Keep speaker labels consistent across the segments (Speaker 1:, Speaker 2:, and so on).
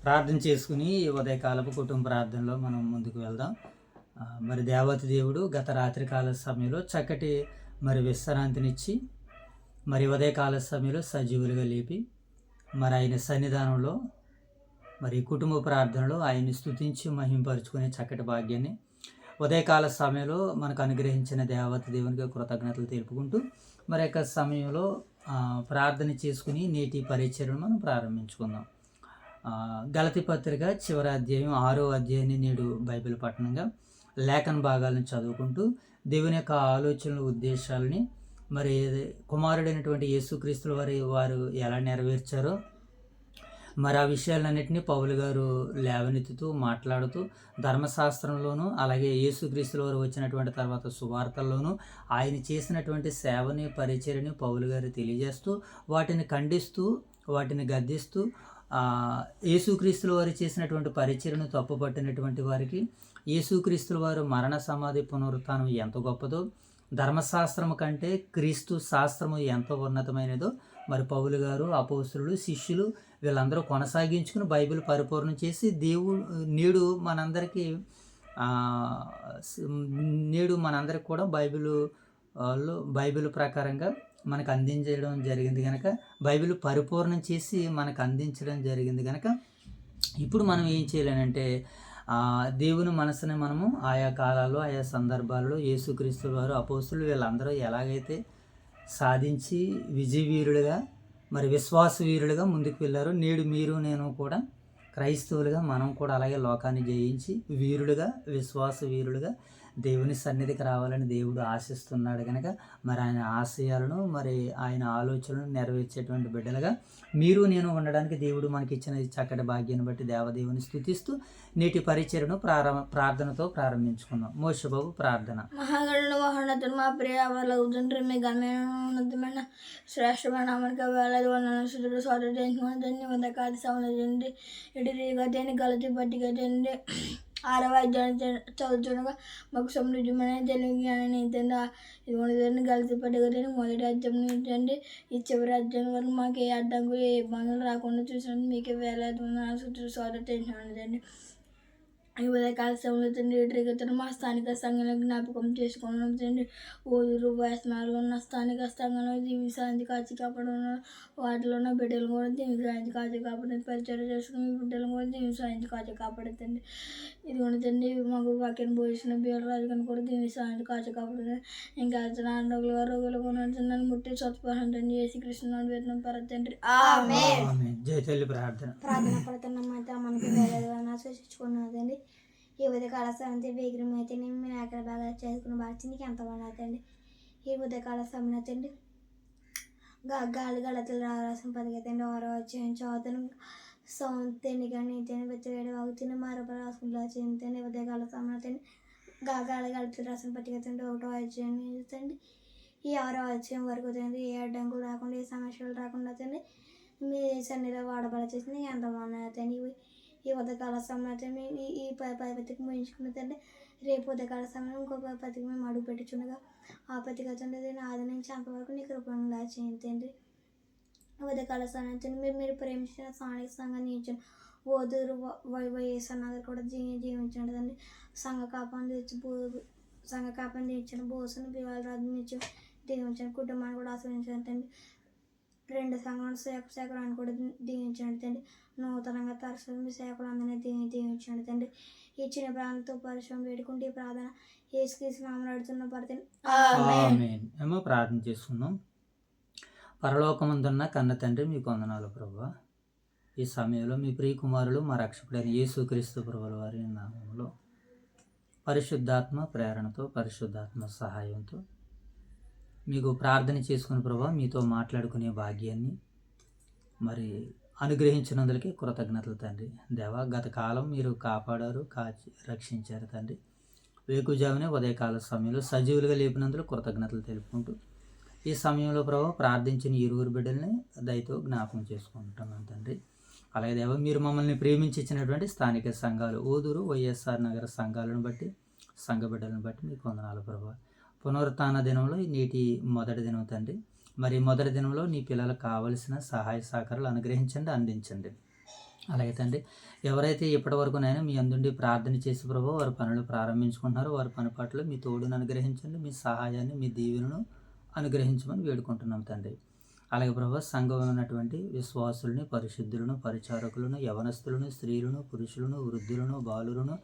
Speaker 1: ప్రార్థన చేసుకుని ఉదయకాలపు కుటుంబ ప్రార్థనలో మనం ముందుకు వెళ్దాం. మరి దేవత దేవుడు గత రాత్రికాల సమయంలో చక్కటి విశ్రాంతినిచ్చి మరి ఉదయకాల సమయంలో సజీవులుగా లేపి మరి ఆయన సన్నిధానంలో మరి కుటుంబ ప్రార్థనలో ఆయన్ని స్తుతించి మహింపరుచుకునే చక్కటి భాగ్యాన్ని ఉదయకాల సమయంలో మనకు అనుగ్రహించిన దేవత దేవునికి కృతజ్ఞతలు తెలుపుకుంటూ మరి యొక్క సమయంలో ప్రార్థన చేసుకుని నేటి పరిచర్యను మనం ప్రారంభించుకుందాం. గలతీ పత్రిక చివరి అధ్యాయం 6వ అధ్యాయాన్ని నేడు బైబిల్ పఠనంగా లేఖన భాగాలను చదువుకుంటూ దేవుని యొక్క ఆలోచనల ఉద్దేశాలని మరి కుమారుడైనటువంటి యేసుక్రీస్తుల వారు ఎలా నెరవేర్చారో మరి ఆ విషయాలన్నింటినీ పౌలు గారు లేవనెత్తుతూ మాట్లాడుతూ ధర్మశాస్త్రంలోనూ అలాగే యేసుక్రీస్తుల వారు వచ్చినటువంటి తర్వాత సువార్తల్లోనూ ఆయన చేసినటువంటి సేవని పరిచర్యని పౌలు గారు తెలియజేస్తూ వాటిని ఖండిస్తూ వాటిని గద్దిస్తూ యేసుక్రీస్తుల వారు చేసినటువంటి పరిచర్యను తప్పుపట్టినటువంటి వారికి యేసుక్రీస్తుల వారు మరణ సమాధి పునరుత్థానం ఎంత గొప్పదో, ధర్మశాస్త్రము కంటే క్రీస్తు శాస్త్రము ఎంత ఉన్నతమైనదో మరి పౌలు గారు, అపోస్తులు, శిష్యులు వీళ్ళందరూ కొనసాగించుకుని బైబిల్ పరిపూర్ణం చేసి నేడు మనందరికి కూడా బైబిల్ ప్రకారంగా మనకు అందించడం జరిగింది కనుక, బైబిల్ పరిపూర్ణం చేసి మనకు అందించడం జరిగింది కనుక ఇప్పుడు మనం ఏం చేయాలనంటే దేవుని మనసుని మనము ఆయా కాలాల్లో ఆయా సందర్భాల్లో యేసుక్రీస్తు వారు, అపోస్తులు వీళ్ళందరూ ఎలాగైతే సాధించి విజయవీరులుగా మరి విశ్వాస వీరులుగా ముందుకు వెళ్ళారు, నేడు మీరు నేను కూడా క్రైస్తవులుగా మనం కూడా అలాగే లోకాన్ని జయించి వీరులుగా విశ్వాస వీరులుగా దేవుని సన్నిధికి రావాలని దేవుడు ఆశిస్తున్నాడు కనుక మరి ఆయన ఆశయాలను మరి ఆయన ఆలోచనలను నెరవేర్చేటువంటి బిడ్డలుగా మీరు నేను ఉండడానికి దేవుడు మనకి ఇచ్చిన చక్కటి భాగ్యాన్ని బట్టి దేవదేవుని స్తుతిస్తూ నేటి పరిచర్యను ప్రార్థనతో ప్రారంభించుకుందాం. మోషబాబు ప్రార్థన.
Speaker 2: మహాగణుడు మా ప్రియ వాళ్ళ మీ గమ్యమైన శ్రేష్టమైన అమెరికా వేలాది వందల సోదరు ధన్యవాద కాది సౌందర్యండి ఎడిరిగా దేని గలతి పట్టిగా తండ్రి 6వ అధ్యాయం చదువుతుండగా మాకు సమృద్ధమైన తెలివిజ్ఞానాన్ని ఏంటంటే ఇది గలతి పట్టుకొని మొదటి అధ్యాయం ఏంటంటే ఈ చివరి అధ్యాయం వరకు మాకు ఏ అడ్డంకులు ఏ ఇబ్బందులు రాకుండా చూసినట్టు మీకు వేలాది సోదరు తెలిసినండి. ఈ ఉదయకాల సమయంలో తండ్రి ఎదురుగతను మా స్థానిక సంఘంలో జ్ఞాపకం చేసుకున్నాం తండ్రి. ఊరు వేసనాలు ఉన్న స్థానిక సంఘంలో దీవించాలని కాచి కాపాడు వాటిలో ఉన్న బిడ్డలు కూడా దీవించాలని కాచి కాపాడు పరిచయం చేసుకుని బిడ్డలు కూడా దీవించాలని కాచి కాపాడుతండి. ఇది ఉండదండి మాకు వాక్యం పోసిన బీరరాజుని కూడా దీవించాలని కాచి కాపాడు. ఇంకా రోగులు కొనున్నాను ముట్టి స్వచ్ఛపడండి యేసుకృష్ణ వేతనం పరతండ్రి. ప్రార్థన పడుతున్నాం అయితే మనకి వేరే సూచించుకున్నదండి. ఈ ఉదయకాల సమయంలో వేగిరం అయితే నేను మీ అక్కడ బాగా చేసుకున్న బాగా నీకు ఎంత బాగుంటుందండి. ఈ ఉదయకాల సమయం అయితే గాలి గడతలు రాసిన పదికైతే 6వ అధ్యాయం చదువుతాను. సౌంతేని కానీ తేని బెచ్చగడ వాగుతున్న మరొక రాసుకుంటూ వచ్చింది. ఉదయకాల సమయం అయితే గాలి గడతలు రాసిన పట్టికైతే 1వ అధ్యాయం చూస్తుంది. ఈ 6వ అధ్యాయం వరకు తింది ఏ అడ్డంకులు రాకుండా ఏ సమస్యలు రాకుండా తింది మీ సన్నిధిలో వాడబడచేసింది ఎంత బాగున్నాయి. ఈ ఉదయకాల సమయం ఈ పతికి ముగించుకున్నదంటే రేపు ఉదయకాల సమయం ఇంకో పతికి మేము అడుగు పెట్టుచుండగా ఆ పతికి వచ్చి ఆది నుంచి అంతవరకు నీ కృపణలా చేయండి. ఉదయకాల సమయం మీరు ప్రేమించిన స్థానిక సంఘాన్ని ఇచ్చిన ఓదూరు వైఎస్ఆర్ నగర్ కూడా జీవించండి. సంఘ కాపాన్ని ఇచ్చిన బోసును బివాలరాజుని ఇచ్చి దీవించండి. కుటుంబాన్ని కూడా ఆశ్రయించండి. 2 సంఘాలు సేకరాన్ని కూడా దీవించండి తండ్రి. నూతనంగా తరచు మీ సేవకులు అందరినీ దీవించండి తండ్రి. ఇచ్చిన ప్రాంతంతో పరిశ్రమ వేడుకుంటే ప్రార్థన యేసుక్రీస్తు నామమున అడుగుతున్న
Speaker 1: ప్రార్థన చేసుకుందాం. పరలోకమందున్న కన్న తండ్రి మీకు వందనాలు ప్రభువా. ఈ సమయంలో మీ ప్రియ కుమారులు మా రక్షకుడైన యేసుక్రీస్తు ప్రభుల వారి నామములో పరిశుద్ధాత్మ ప్రేరణతో పరిశుద్ధాత్మ సహాయంతో మీకు ప్రార్థన చేసుకుని ప్రభావ మీతో మాట్లాడుకునే భాగ్యాన్ని మరి అనుగ్రహించినందులకి కృతజ్ఞతలు తండ్రి. దేవా గత కాలం మీరు కాపాడారు, కాచి రక్షించారు తండ్రి. వేకుజామునే ఉదయకాల సమయంలో సజీవులుగా లేపినందుకు కృతజ్ఞతలు తెలుపుకుంటూ ఈ సమయంలో ప్రభావ ప్రార్థించిన ఇరువురు బిడ్డల్ని దయతో జ్ఞాపకం చేసుకుంటున్నాం తండ్రి. అలాగే దేవా మీరు మమ్మల్ని ప్రేమించి ఇచ్చినటువంటి స్థానిక సంఘాలు ఓదూరు వైఎస్ఆర్ నగర సంఘాలను బట్టి సంఘ బిడ్డలను బట్టి మీకు వందనాలు ప్రభావ. పునరుత్థాన దినంలో నేటి మొదటి దినం తండ్రి. మరి మొదటి దినంలో నీ పిల్లలకు కావలసిన సహాయ సహకారాలు అనుగ్రహించండి, అందించండి. అలాగే తండ్రి, ఎవరైతే ఇప్పటివరకునైనా మీ అందుండి ప్రార్థన చేసి ప్రభు వారి పనులు ప్రారంభించుకుంటున్నారో వారి పని పట్ల మీ తోడును అనుగ్రహించండి, మీ సహాయాన్ని మీ దీవెనను అనుగ్రహించమని వేడుకుంటున్నాం తండ్రి. అలాగే ప్రభు సంఘంలో ఉన్నటువంటి విశ్వాసులని, పరిశుద్ధులను, పరిచారకులను, యవనస్తులను, స్త్రీలను, పురుషులను, వృద్ధులను, బాలులను,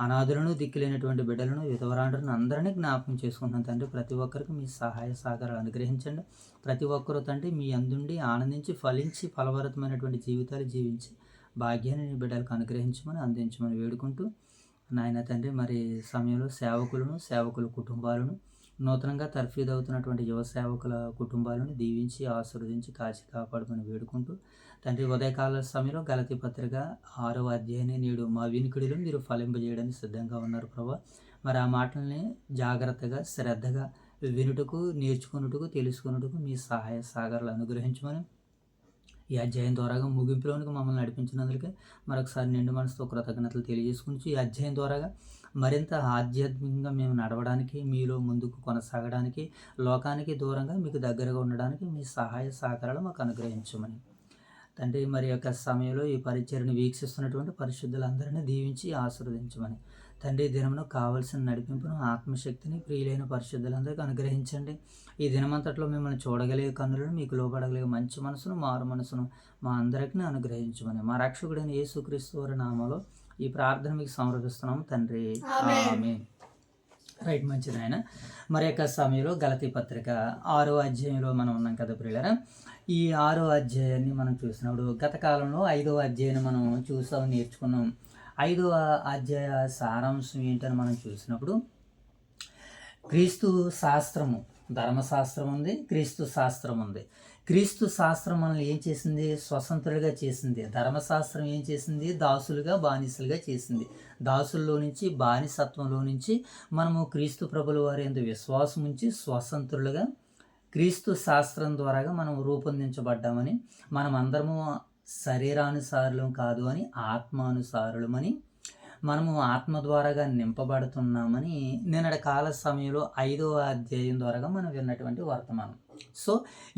Speaker 1: అనాథులను, దిక్కులేనటువంటి బిడ్డలను, విధవరాండ్రులను అందరినీ జ్ఞాపకం చేసుకుంటున్నాం తండ్రి. ప్రతి ఒక్కరికి మీ సహాయ సహకారాలు అనుగ్రహించండి. ప్రతి ఒక్కరూ తండ్రి మీ అందుండి ఆనందించి ఫలించి ఫలవరతమైనటువంటి జీవితాలు జీవించి భాగ్యాన్ని నీ బిడ్డలకు అనుగ్రహించమని అందించమని వేడుకుంటూ నాయన తండ్రి, మరి సమయంలో సేవకుల కుటుంబాలను, నూతనంగా తర్ఫీదవుతున్నటువంటి యువ సేవకుల కుటుంబాలను దీవించి ఆశీర్వదించి కాచి కాపాడమని వేడుకుంటూ తండ్రి, ఉదయకాల సమయంలో గలతీ పత్రిక 6వ అధ్యాయాన్ని నేడు మా వినికిడిలో మీరు ఫలింపజేయడానికి సిద్ధంగా ఉన్నారు ప్రభా. మరి ఆ మాటల్ని జాగ్రత్తగా శ్రద్ధగా వినుటకు, నేర్చుకున్నట్టుకు, తెలుసుకున్నట్టుకు మీ సహాయ సాగరాలు అనుగ్రహించమని ఈ అధ్యాయం ద్వారాగా ముగింపులోనికి మమ్మల్ని నడిపించినందుకే మరొకసారి నిండు మనసుతో కృతజ్ఞతలు తెలియజేసుకుంటూ ఈ అధ్యాయం ద్వారాగా మరింత ఆధ్యాత్మికంగా మేము నడవడానికి, మీలో ముందుకు కొనసాగడానికి, లోకానికి దూరంగా మీకు దగ్గరగా ఉండడానికి మీ సహాయ సహకారాలు మాకు అనుగ్రహించమని తండ్రి, మరి యొక్క సమయంలో ఈ పరిచర్ని వీక్షిస్తున్నటువంటి పరిశుద్ధులందరినీ దీవించి ఆశీర్వదించమని తండ్రి, దినమును కావలసిన నడిపింపును, ఆత్మశక్తిని ప్రియులైన పరిశుద్ధులందరికీ అనుగ్రహించండి. ఈ దినమంతట్లో మిమ్మల్ని చూడగలిగే కన్నులను, మీకు లోబడగలిగే మంచి మనసును, మారు మనసును మా అందరికీ అనుగ్రహించమని మా రక్షకుడైన యేసుక్రీస్తు వారి నామములో ఈ ప్రార్థన మీకు సమర్పిస్తున్నాము తండ్రి, ఆమేన్. రైట్, మంచిది ఆయన. మరి యొక్క సమయంలో గలతీ పత్రిక 6వ అధ్యాయంలో మనం ఉన్నాం కదా ప్రియులారా. ఈ 6వ అధ్యాయాన్ని మనం చూసినప్పుడు గత కాలంలో 5వ అధ్యాయాన్ని మనం చూసాం, నేర్చుకున్నాం. 5వ అధ్యాయ సారాంశం ఏంటని మనం చూసినప్పుడు క్రీస్తు శాస్త్రము, ధర్మశాస్త్రం ఉంది, క్రీస్తు శాస్త్రం ఉంది. క్రీస్తు శాస్త్రం మనల్ని ఏం చేసింది? స్వతంత్రులుగా చేసింది. ధర్మశాస్త్రం ఏం చేసింది? దాసులుగా, బానిసలుగా చేసింది. దాసుల్లో నుంచి, బానిసత్వంలో నుంచి మనము క్రీస్తు ప్రభుల వారి యందు విశ్వాసం ఉంచి స్వతంత్రులుగా క్రీస్తు శాస్త్రం ద్వారాగా మనం రూపొందించబడ్డామని, మనం అందరము శరీరానుసారులం కాదు అని ఆత్మానుసారులమని, మనము ఆత్మ ద్వారాగా నింపబడుతున్నామని నిన్నటి కాల సమయంలో 5వ అధ్యాయం ద్వారాగా మనం విన్నటువంటి వర్తమానం. సో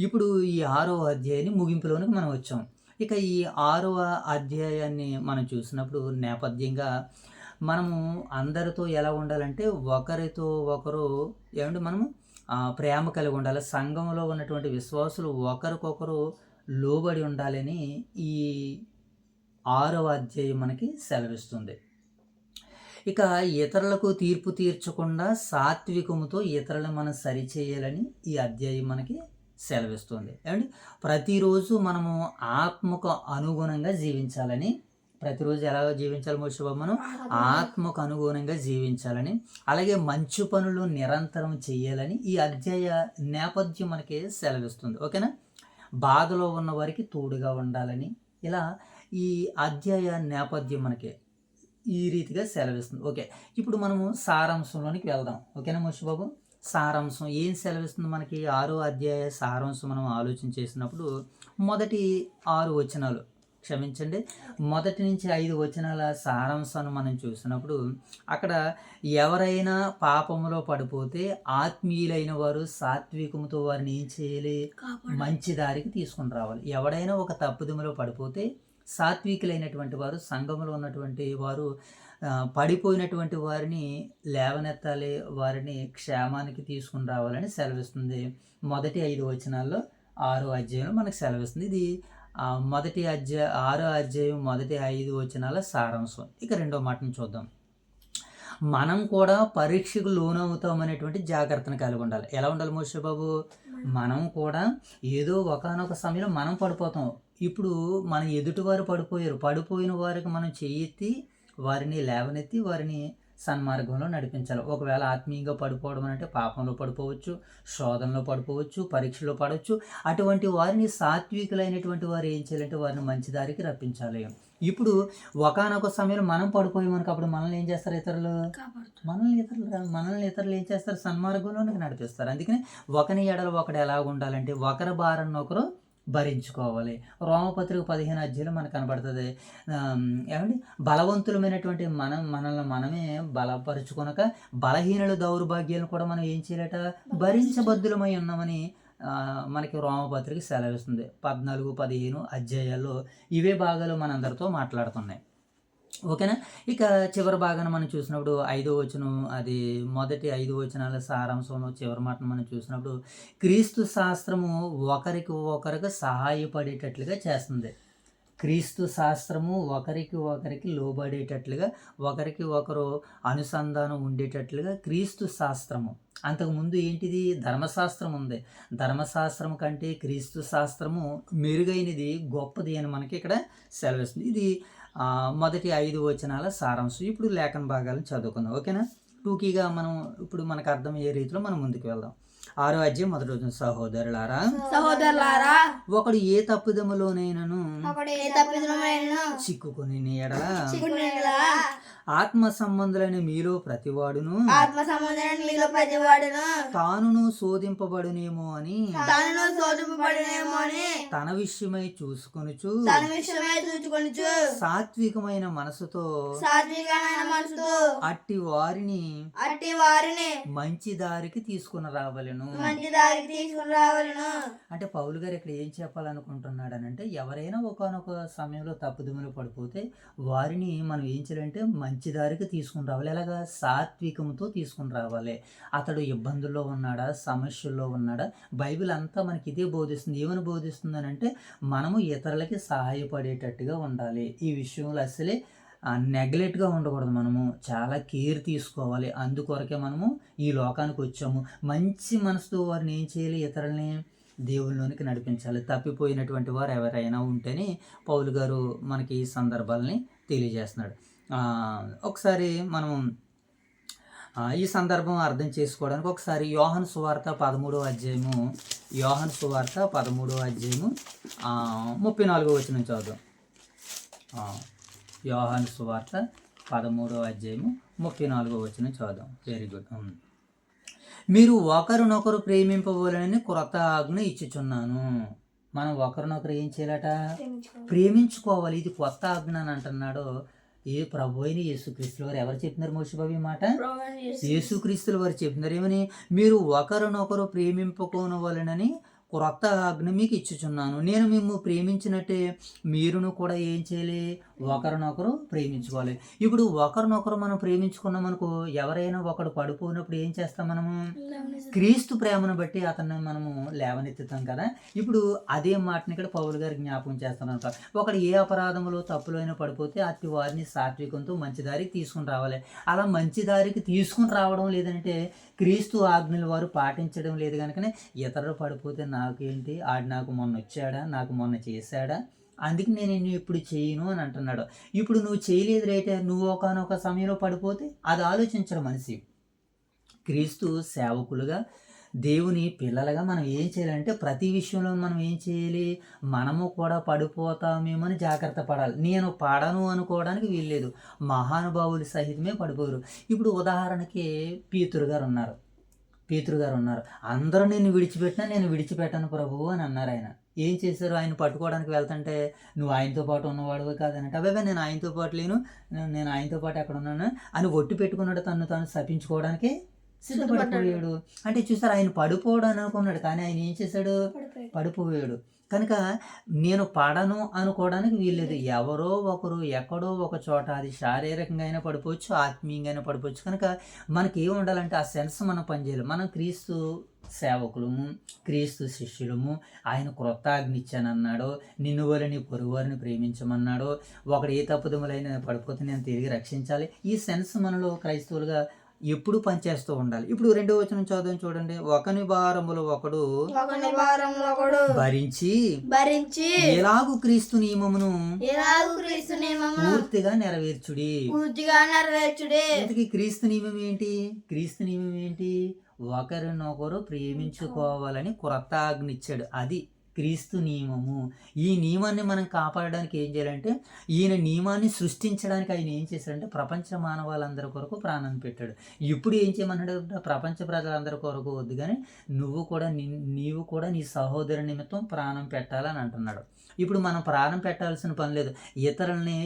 Speaker 1: ఇప్పుడు ఈ 6వ అధ్యాయాన్ని ముగింపులోనికి మనం వచ్చాం. ఇక ఈ 6వ అధ్యాయాన్ని మనం చూసినప్పుడు నేపథ్యంగా మనము అందరితో ఎలా ఉండాలంటే ఒకరితో ఒకరు మనము ప్రేమ కలిగి ఉండాలి. సంఘంలో ఉన్నటువంటి విశ్వాసులు ఒకరికొకరు లోబడి ఉండాలని ఈ 6వ అధ్యాయం మనకి సెలవిస్తుంది. ఇక ఇతరులకు తీర్పు తీర్చకుండా సాత్వికముతో ఇతరులను మనం సరిచేయాలని ఈ అధ్యాయం మనకి సెలవిస్తుంది. ఏమండి, ప్రతిరోజు మనము ఆత్మకు అనుగుణంగా జీవించాలని, ప్రతిరోజు ఎలా జీవించాలి మోషబాబు? మనం ఆత్మకు అనుగుణంగా జీవించాలని, అలాగే మంచి పనులు నిరంతరం చేయాలని ఈ అధ్యాయ నేపథ్యం మనకి సెలవిస్తుంది. ఓకేనా? బాధలో ఉన్న వారికి తోడుగా ఉండాలని ఇలా ఈ అధ్యాయ నేపథ్యం మనకి ఈ రీతిగా సెలవిస్తుంది. ఓకే, ఇప్పుడు మనము సారాంశంలోనికి వెళ్దాం. ఓకేనా మోషబాబు? సారాంశం ఏం సెలవిస్తుంది మనకి? 6వ అధ్యాయ సారాంశం మనం ఆలోచన చేసినప్పుడు మొదటి 6 వచనాలు, క్షమించండి, మొదటి నుంచి 5 వచనాల సారాంశాన్ని మనం చూసినప్పుడు అక్కడ ఎవరైనా పాపములో పడిపోతే ఆత్మీయులైన వారు సాత్వికముతో వారిని ఏం చేయాలి? మంచి దారికి తీసుకుని రావాలి. ఎవడైనా ఒక తప్పుదములో పడిపోతే సాత్వికులైనటువంటి వారు, సంఘంలో ఉన్నటువంటి వారు పడిపోయినటువంటి వారిని లేవనెత్తాలి, వారిని క్షేమానికి తీసుకుని రావాలని సెలవిస్తుంది. మొదటి 5 వచనాల్లో 6వ అధ్యాయంలో మనకు సెలవిస్తుంది. ఇది మొదటి 6వ అధ్యాయం మొదటి 5 వచనాల సారాంశం. ఇక రెండో మాటను చూద్దాం. మనం కూడా పరీక్షకు లోనవుతామనేటువంటి జాగ్రత్తను కలిగి ఉండాలి. ఎలా ఉండాలి మోషబాబు? మనం కూడా ఏదో ఒకానొక సమయంలో మనం పడిపోతాం. ఇప్పుడు మన ఎదుటివారు పడిపోయిన వారికి మనం చెయ్యెత్తి వారిని లేవనెత్తి వారిని సన్మార్గంలో నడిపించాలి. ఒకవేళ ఆత్మీయంగా పడిపోవడం అంటే పాపంలో పడిపోవచ్చు, శోధనలో పడిపోవచ్చు, పరీక్షలో పడవచ్చు. అటువంటి వారిని సాత్వికులైనటువంటి వారు ఏం చేయాలంటే వారిని మంచి దారికి రప్పించాలి. ఇప్పుడు ఒకానొక సమయంలో మనం పడిపోయామనుకో, అప్పుడు మనల్ని ఏం చేస్తారు? మనల్ని ఇతరులు ఏం చేస్తారు? సన్మార్గంలోనికి నడిపిస్తారు. అందుకని ఒకని ఎడల ఒకడు ఎలా ఉండాలంటే ఒకరి భారాన్ని ఒకరు భరించుకోవాలి. రోమపత్రిక 15 అధ్యాయంలో మనకు కనబడుతుంది. ఏమండి, బలవంతులమైనటువంటి మనల్ని మనమే బలపరుచుకొనక బలహీనుల దౌర్భాగ్యాలను కూడా మనం ఏం చేయాలట? భరించబద్దులమై ఉన్నామని మనకి రోమపత్రిక సెలవిస్తుంది. 14, 15 అధ్యాయాల్లో ఇవే భాగాలు మనందరితో మాట్లాడుతున్నాయి. ఓకేనా. ఇక చివరి భాగాన్ని మనం చూసినప్పుడు 5వ వచనం, అది మొదటి 5 వచనాల సారాంశంలో చివరి మాటను మనం చూసినప్పుడు క్రీస్తు శాస్త్రము ఒకరికి ఒకరికి సహాయపడేటట్లుగా చేస్తుంది. క్రీస్తు శాస్త్రము ఒకరికి ఒకరికి లోబడేటట్లుగా, ఒకరికి ఒకరు అనుసంధానం ఉండేటట్లుగా క్రీస్తు శాస్త్రము. అంతకుముందు ఏంటిది? ధర్మశాస్త్రం ఉంది. ధర్మశాస్త్రం కంటే క్రీస్తు శాస్త్రము మెరుగైనది, గొప్పది అని మనకి ఇక్కడ సెలవిస్తుంది. ఇది మొదటి 5 వచనాల సారాంశం. ఇప్పుడు లేఖన భాగాలను చదువుకుందాం. ఓకేనా. టూకీగా మనం ఇప్పుడు మనకు అర్థమయ్యే రీతిలో మనం ముందుకు వెళ్దాం. 6వ అధ్యాయం మొదటి వచనం. సహోదరులారా, ఒకడు ఏ తప్పిదములోనైనను చిక్కుకుని ఎడల ఆత్మ సంబంధులైన మీలో ప్రతివాడును తానును శోధింపబడునేమో అని తన విషయమై చూసుకొనుచు సాత్వికమైన మనసుతో అట్టి వారిని మంచి దారికి తీసుకుని రావలెను. అంటే పౌలు గారు ఇక్కడ ఏం చెప్పాలనుకుంటున్నాడు అని అంటే, ఎవరైనా ఒకానొక సమయంలో తప్పుదమ్ములు పడిపోతే వారిని మనం ఏం చేయాలంటే మంచి దారికి తీసుకుని రావాలి. ఎలాగా? సాత్వికంతో తీసుకుని రావాలి. అతడు ఇబ్బందుల్లో ఉన్నాడా, సమస్యల్లో ఉన్నాడా? బైబిల్ అంతా మనకి ఇదే బోధిస్తుంది. ఏమని బోధిస్తుంది అని అంటే, మనము ఇతరులకి సహాయపడేటట్టుగా ఉండాలి. ఈ విషయంలో అసలే నెగ్లెక్ట్గా ఉండకూడదు. మనము చాలా కేర్ తీసుకోవాలి. అందుకొరకే మనము ఈ లోకానికి వచ్చాము. మంచి మనసుతో వారిని ఏం చేయాలి? ఇతరులని దేవుళ్ళలోనికి నడిపించాలి. తప్పిపోయినటువంటి వారు ఎవరైనా ఉంటేనే పౌలు గారు మనకి ఈ సందర్భాలని తెలియజేస్తున్నాడు. ఒకసారి మనం ఈ సందర్భం అర్థం చేసుకోవడానికి ఒకసారి యోహాను సువార్త 13వ అధ్యాయము 34వ వచనం చదువుదాం. యోహాను సువార్త 13వ అధ్యాయము 34వ వచనం చదువుదాం. Very good. మీరు ఒకరినొకరు ప్రేమింపవలెనని క్రొత్త ఆజ్ఞ ఇచ్చుచున్నాను. మనం ఒకరినొకరు ఏం చేయాలట? ప్రేమించుకోవాలి. ఇది కొత్త ఆజ్ఞ అని అంటున్నాడు ఏ ప్రభు అయిన యేసుక్రీస్తుల వారు. ఎవరు చెప్తున్నారు మోషే ఈ మాట? యేసుక్రీస్తుల వారు చెప్తున్నారు. ఏమని? మీరు ఒకరినొకరు ప్రేమింపుకోనవలెనని క్రొత్త ఆజ్ఞ మీకు ఇచ్చుచున్నాను. నేను మేము ప్రేమించినట్టే మీరును కూడా ఏం చేయాలి? ఒకరినొకరు ప్రేమించుకోవాలి. ఇప్పుడు ఒకరినొకరు మనం ప్రేమించుకున్నాం అనుకో, ఎవరైనా ఒకడు పడిపోయినప్పుడు ఏం చేస్తాం? మనము క్రీస్తు ప్రేమను బట్టి అతన్ని మనము లేవనెత్తుతాం కదా. ఇప్పుడు అదే మాటని ఇక్కడ పౌలు గారు జ్ఞాపకం చేస్తాను. ఒకడు ఏ అపరాధంలో తప్పులో అయినా పడిపోతే అట్టి వారిని సాత్వికంతో మంచి దారికి తీసుకుని రావాలి. అలా మంచి దారికి తీసుకుని రావడం లేదంటే క్రీస్తు ఆజ్ఞలు వారు పాటించడం లేదు కనుకనే ఇతరులు పడిపోతే నాకేంటి, ఆడు నాకు మొన్న వచ్చాడా, నాకు మొన్న చేశాడా, అందుకే నేను ఇప్పుడు చేయను అని అంటున్నాడు. ఇప్పుడు నువ్వు చేయలేదు రేటే, నువ్వు ఒకనొక సమయంలో పడిపోతే అది ఆలోచించడం మనిషి. క్రీస్తు సేవకులుగా, దేవుని పిల్లలుగా మనం ఏం చేయాలంటే ప్రతి విషయంలో మనం ఏం చేయాలి? మనము కూడా పడిపోతామేమో అని జాగ్రత్త పడాలి. నేను పడను అనుకోవడానికి వీల్లేదు. మహానుభావులు సహితమే పడిపోరు. ఇప్పుడు ఉదాహరణకి పేతురు గారు ఉన్నారు. అందరూ నేను విడిచిపెట్టినా నేను విడిచిపెట్టాను ప్రభువు అని అన్నారు. ఆయన ఏం చేశారు? ఆయన పట్టుకోవడానికి వెళ్తుంటే నువ్వు ఆయనతో పాటు ఉన్నవాడు కాదనంటే, అబ్బాయి నేను ఆయనతో పాటు లేను, నేను ఆయనతో పాటు ఎక్కడ ఉన్నాను అని ఒట్టు పెట్టుకున్నాడు. తాను శపించుకోవడానికి సిద్ధపడిపోయాడు. అంటే చూసారు, ఆయన పడిపోవడం అనుకున్నాడు కానీ ఆయన ఏం చేశాడు? పడిపోయాడు. కనుక నేను పడను అనుకోవడానికి వీల్లేదు. ఎవరో ఒకరు ఎక్కడో ఒక చోట, అది శారీరకంగా అయినా పడిపోవచ్చు, ఆత్మీయంగా అయినా పడిపోవచ్చు. కనుక మనకి ఏమి ఉండాలంటే ఆ సెన్స్ మనం పనిచేయాలి. మనం క్రీస్తు సేవకులము, క్రీస్తు శిష్యులము. ఆయన క్రొత్త ఆజ్ఞ ఇచ్చానన్నాడు. నిన్ను వల్ల నీ పొరుగువారిని ప్రేమించమన్నాడు. ఒకడు ఏ తప్పుదములైనా పడిపోతే నేను తిరిగి రక్షించాలి. ఈ సెన్స్ మనలో క్రైస్తవులుగా ఎప్పుడు పనిచేస్తూ ఉండాలి. ఇప్పుడు 2వ వచనం చదువు చూడండి. ఒకని భారములు ఒకడు భరించి ఎలాగు క్రీస్తు నియమమును పూర్తిగా నెరవేర్చుడి. ఇంతకీ క్రీస్తు నియమం ఏంటి? ఒకరినొకరు ప్రేమించుకోవాలని క్రొత్త ఆజ్ఞ ఇచ్చాడు. అది క్రీస్తు నియమము. ఈ నియమాన్ని మనం కాపాడడానికి ఏం చేయాలంటే, ఈయన నియమాన్ని సృష్టించడానికి ఆయన ఏం చేశాడంటే ప్రపంచ మానవాళ్ళందరి కొరకు ప్రాణాన్ని పెట్టాడు. ఇప్పుడు ఏం చేయమన్నాడు? ప్రపంచ ప్రజలందరి కొరకు వద్దు కానీ నీవు కూడా నీ సహోదరు నిమిత్తం ప్రాణం పెట్టాలని అంటున్నాడు. ఇప్పుడు మనం ప్రాణం పెట్టాల్సిన పని లేదు. ఇతరులని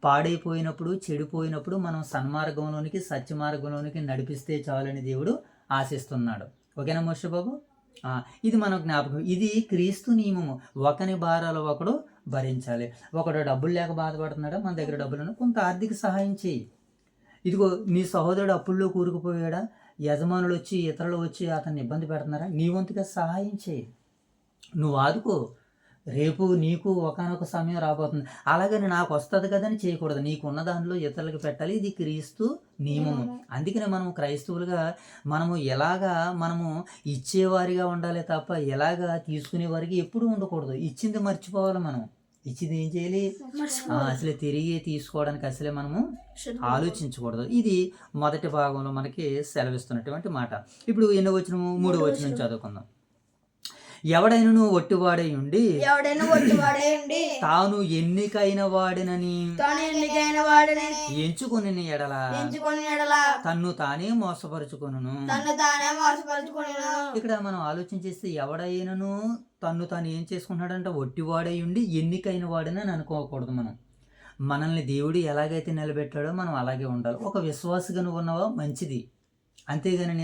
Speaker 1: పాడైపోయినప్పుడు, చెడిపోయినప్పుడు మనం సన్మార్గంలోనికి, సత్య మార్గంలోనికి నడిపిస్తే చాలని దేవుడు ఆశిస్తున్నాడు. ఓకేనా మోషే బాబు? ఇది మనం జ్ఞాపకం. ఇది క్రీస్తు నియమము. ఒకని భారాలు ఒకడు భరించాలి. ఒకడు డబ్బులు లేక బాధపడుతున్నాడా, మన దగ్గర డబ్బులను కొంత ఆర్థిక సహాయం చేయి. ఇదిగో నీ సహోదరుడు అప్పుల్లో కూరుకుపోయాడా, యజమానులు వచ్చి ఇతరులు వచ్చి అతన్ని ఇబ్బంది పెడుతున్నారా, నీ వంతుగా సహాయం చేయి, నువ్వు ఆదుకో. రేపు నీకు ఒకానొక సమయం రాబోతుంది. అలాగని నాకు వస్తుంది కదని చేయకూడదు. నీకున్న దానిలో ఇతరులకు పెట్టాలి. ఇది క్రీస్తు నియమము. అందుకనే మనం క్రైస్తవులుగా మనము ఇచ్చేవారిగా ఉండాలి తప్ప ఎలాగా తీసుకునే వారికి ఎప్పుడు ఉండకూడదు. ఇచ్చింది మర్చిపోవాలి. మనం ఇచ్చింది ఏం చేయాలి, అసలే తిరిగి తీసుకోవడానికి అసలే మనము ఆలోచించకూడదు. ఇది మొదటి భాగంలో మనకి సెలవిస్తున్నటువంటి మాట. ఇప్పుడు ఎన్నో వచనము, 3వ వచనం చదువుకుందాం. ఎవడైనను ఒట్టివాడై ఉండి తాను ఎన్నికైన వాడినని ఎంచుకొని ఎడల తన్ను తానే మోసపరుచుకొనును. ఇక్కడ మనం ఆలోచన చేస్తే ఎవడైనను తన్ను తాను ఏం చేసుకుంటున్నాడంటే ఒట్టివాడై ఉండి ఎన్నికైన వాడినని అనుకోకూడదు. మనల్ని దేవుడు ఎలాగైతే నిలబెట్టాడో మనం అలాగే ఉండాలి. ఒక విశ్వాసగా నువ్వు ఉన్నావా మంచిది, అంతేగాని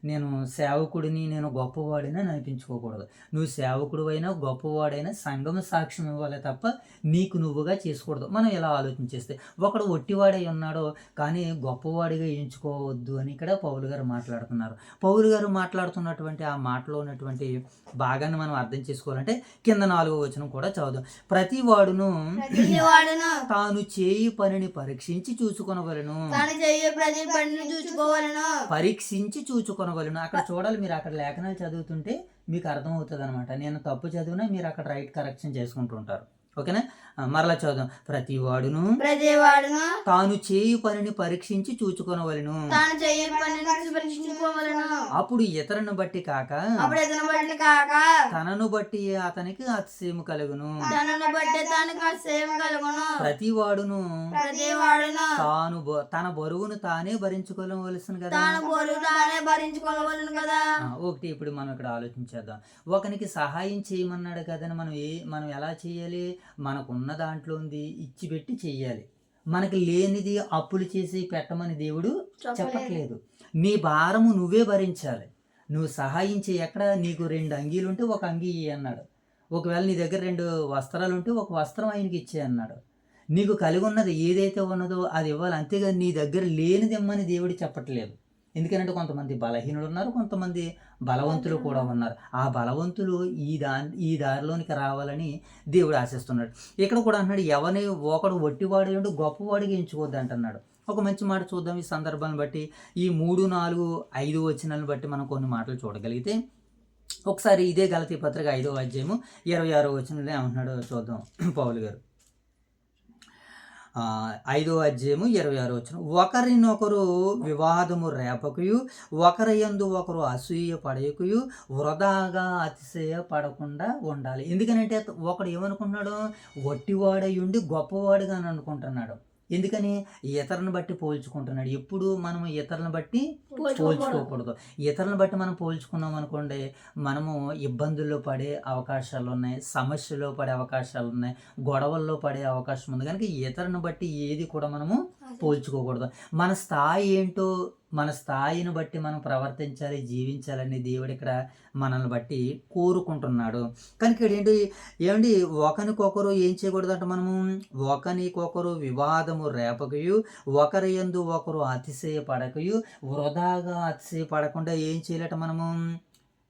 Speaker 1: నేను సేవకుడిని, నేను గొప్పవాడిని అని అనిపించుకోకూడదు. నువ్వు సేవకుడు అయినా గొప్పవాడైనా సంఘం సాక్ష్యం ఇవ్వాలి తప్ప నీకు నువ్వుగా చేసుకోకూడదు. మనం ఎలా ఆలోచించేస్తే ఒకడు ఒట్టివాడై ఉన్నాడో కానీ గొప్పవాడిగా ఎంచుకోవద్దు అని ఇక్కడ పౌలు గారు మాట్లాడుతున్నారు. పౌలు గారు మాట్లాడుతున్నటువంటి ఆ మాటలో ఉన్నటువంటి భాగాన్ని మనం అర్థం చేసుకోవాలంటే కింద 4వ వచనం కూడా చదువుదాం. ప్రతి వాడును తాను చేయి పనిని పరీక్షించి చూసుకొనవలెను. పరీక్షించి చూసుకొనవలెను. అక్కడ చూడాలి. మీరు అక్కడ లేఖనాలు చదువుతుంటే మీకు అర్థమవుతుంది అనమాట. నేను తప్పు చదివినా మీరు అక్కడ రైట్ కరెక్షన్ చేసుకుంటూ ఉంటారు. ఓకేనా? మరలా చదువుదాం. ప్రతి వాడును తాను చేయు పనిని పరీక్షించి చూచుకొనవలెను. అప్పుడు ఇతరుని బట్టి కాక తనను బట్టి అతనికి అతిశయము కలుగును. ప్రతి వాడును తన బరువును తానే భరించుకోవలసిన కదా. ఒకటి ఇప్పుడు మనం ఇక్కడ ఆలోచించేద్దాం. ఒకనికి సహాయం చేయమన్నాడు కదని మనం ఎలా చేయాలి? మనకున్న దాంట్లో ఇచ్చిపెట్టి చెయ్యాలి. మనకి లేనిది అప్పులు చేసి పెట్టమని దేవుడు చెప్పట్లేదు. నీ భారము నువ్వే భరించాలి. నువ్వు సహాయం చేయి. ఎక్కడ నీకు 2 అంగీలు ఉంటే ఒక అంగీ అన్నాడు. ఒకవేళ నీ దగ్గర 2 వస్త్రాలు ఉంటే ఒక వస్త్రం ఆయనకి ఇచ్చే అన్నాడు. నీకు కలిగి ఉన్నది ఏదైతే ఉన్నదో అది ఇవ్వాలి. అంతేగాని నీ దగ్గర లేనిది ఇమ్మని దేవుడు చెప్పట్లేదు. ఎందుకంటే కొంతమంది బలహీనులు ఉన్నారు, కొంతమంది బలవంతులు కూడా ఉన్నారు. ఆ బలవంతులు ఈ దారిలోనికి రావాలని దేవుడు ఆశిస్తున్నాడు. ఇక్కడ కూడా అంటున్నాడు, ఎవరిని ఒకడు ఒట్టివాడు ఉండి గొప్పవాడిగా ఎంచుకోవద్దు అంటున్నాడు. ఒక మంచి మాట చూద్దాం. ఈ సందర్భాన్ని బట్టి ఈ 3, 4, 5 వచనాలను బట్టి మనం కొన్ని మాటలు చూడగలిగితే ఒకసారి ఇదే గలతీ పత్రిక 5వ అధ్యాయము 26వ వచనంలో ఏమంటున్నాడో చూద్దాం. పౌలు గారు 5వ అధ్యాయము 26వ వచనం. ఒకరినొకరు వివాదము రేపకయు ఒకరి యందు ఒకరు అసూయ పడయకయు వృధాగా అతిశయ పడకుండా ఉండాలి. ఎందుకనంటే ఒకడు ఏమనుకుంటున్నాడు? ఒట్టివాడై ఉండి గొప్పవాడుగా అనుకుంటున్నాడు. ఎందుకని? ఇతరులను బట్టి పోల్చుకుంటున్నాడు. ఎప్పుడు మనం ఇతరులను బట్టి పోల్చుకోకూడదు. ఇతరులను బట్టి మనం పోల్చుకున్నాం అనుకోండి, మనము ఇబ్బందుల్లో పడే అవకాశాలు ఉన్నాయి, సమస్యలో పడే అవకాశాలు ఉన్నాయి, గొడవల్లో పడే అవకాశం ఉంది. కనుక ఇతరులను బట్టి ఏది కూడా మనము పోల్చుకోకూడదు. మన స్థాయి ఏంటో, మన స్థాయిని బట్టి మనం ప్రవర్తించాలి, జీవించాలని దేవుడు ఇక్కడ మనల్ని బట్టి కోరుకుంటున్నాడు. కనుక ఇక్కడ ఏమండి ఒకరికొకరు ఏం చేయకూడదు అంటే మనము ఒకరికొకరు వివాదము రేపకయు ఒకరి యందు ఒకరు అతిశయపడకయు వృధాగా అతిశయపడకుండా ఏం చేయలేట మనము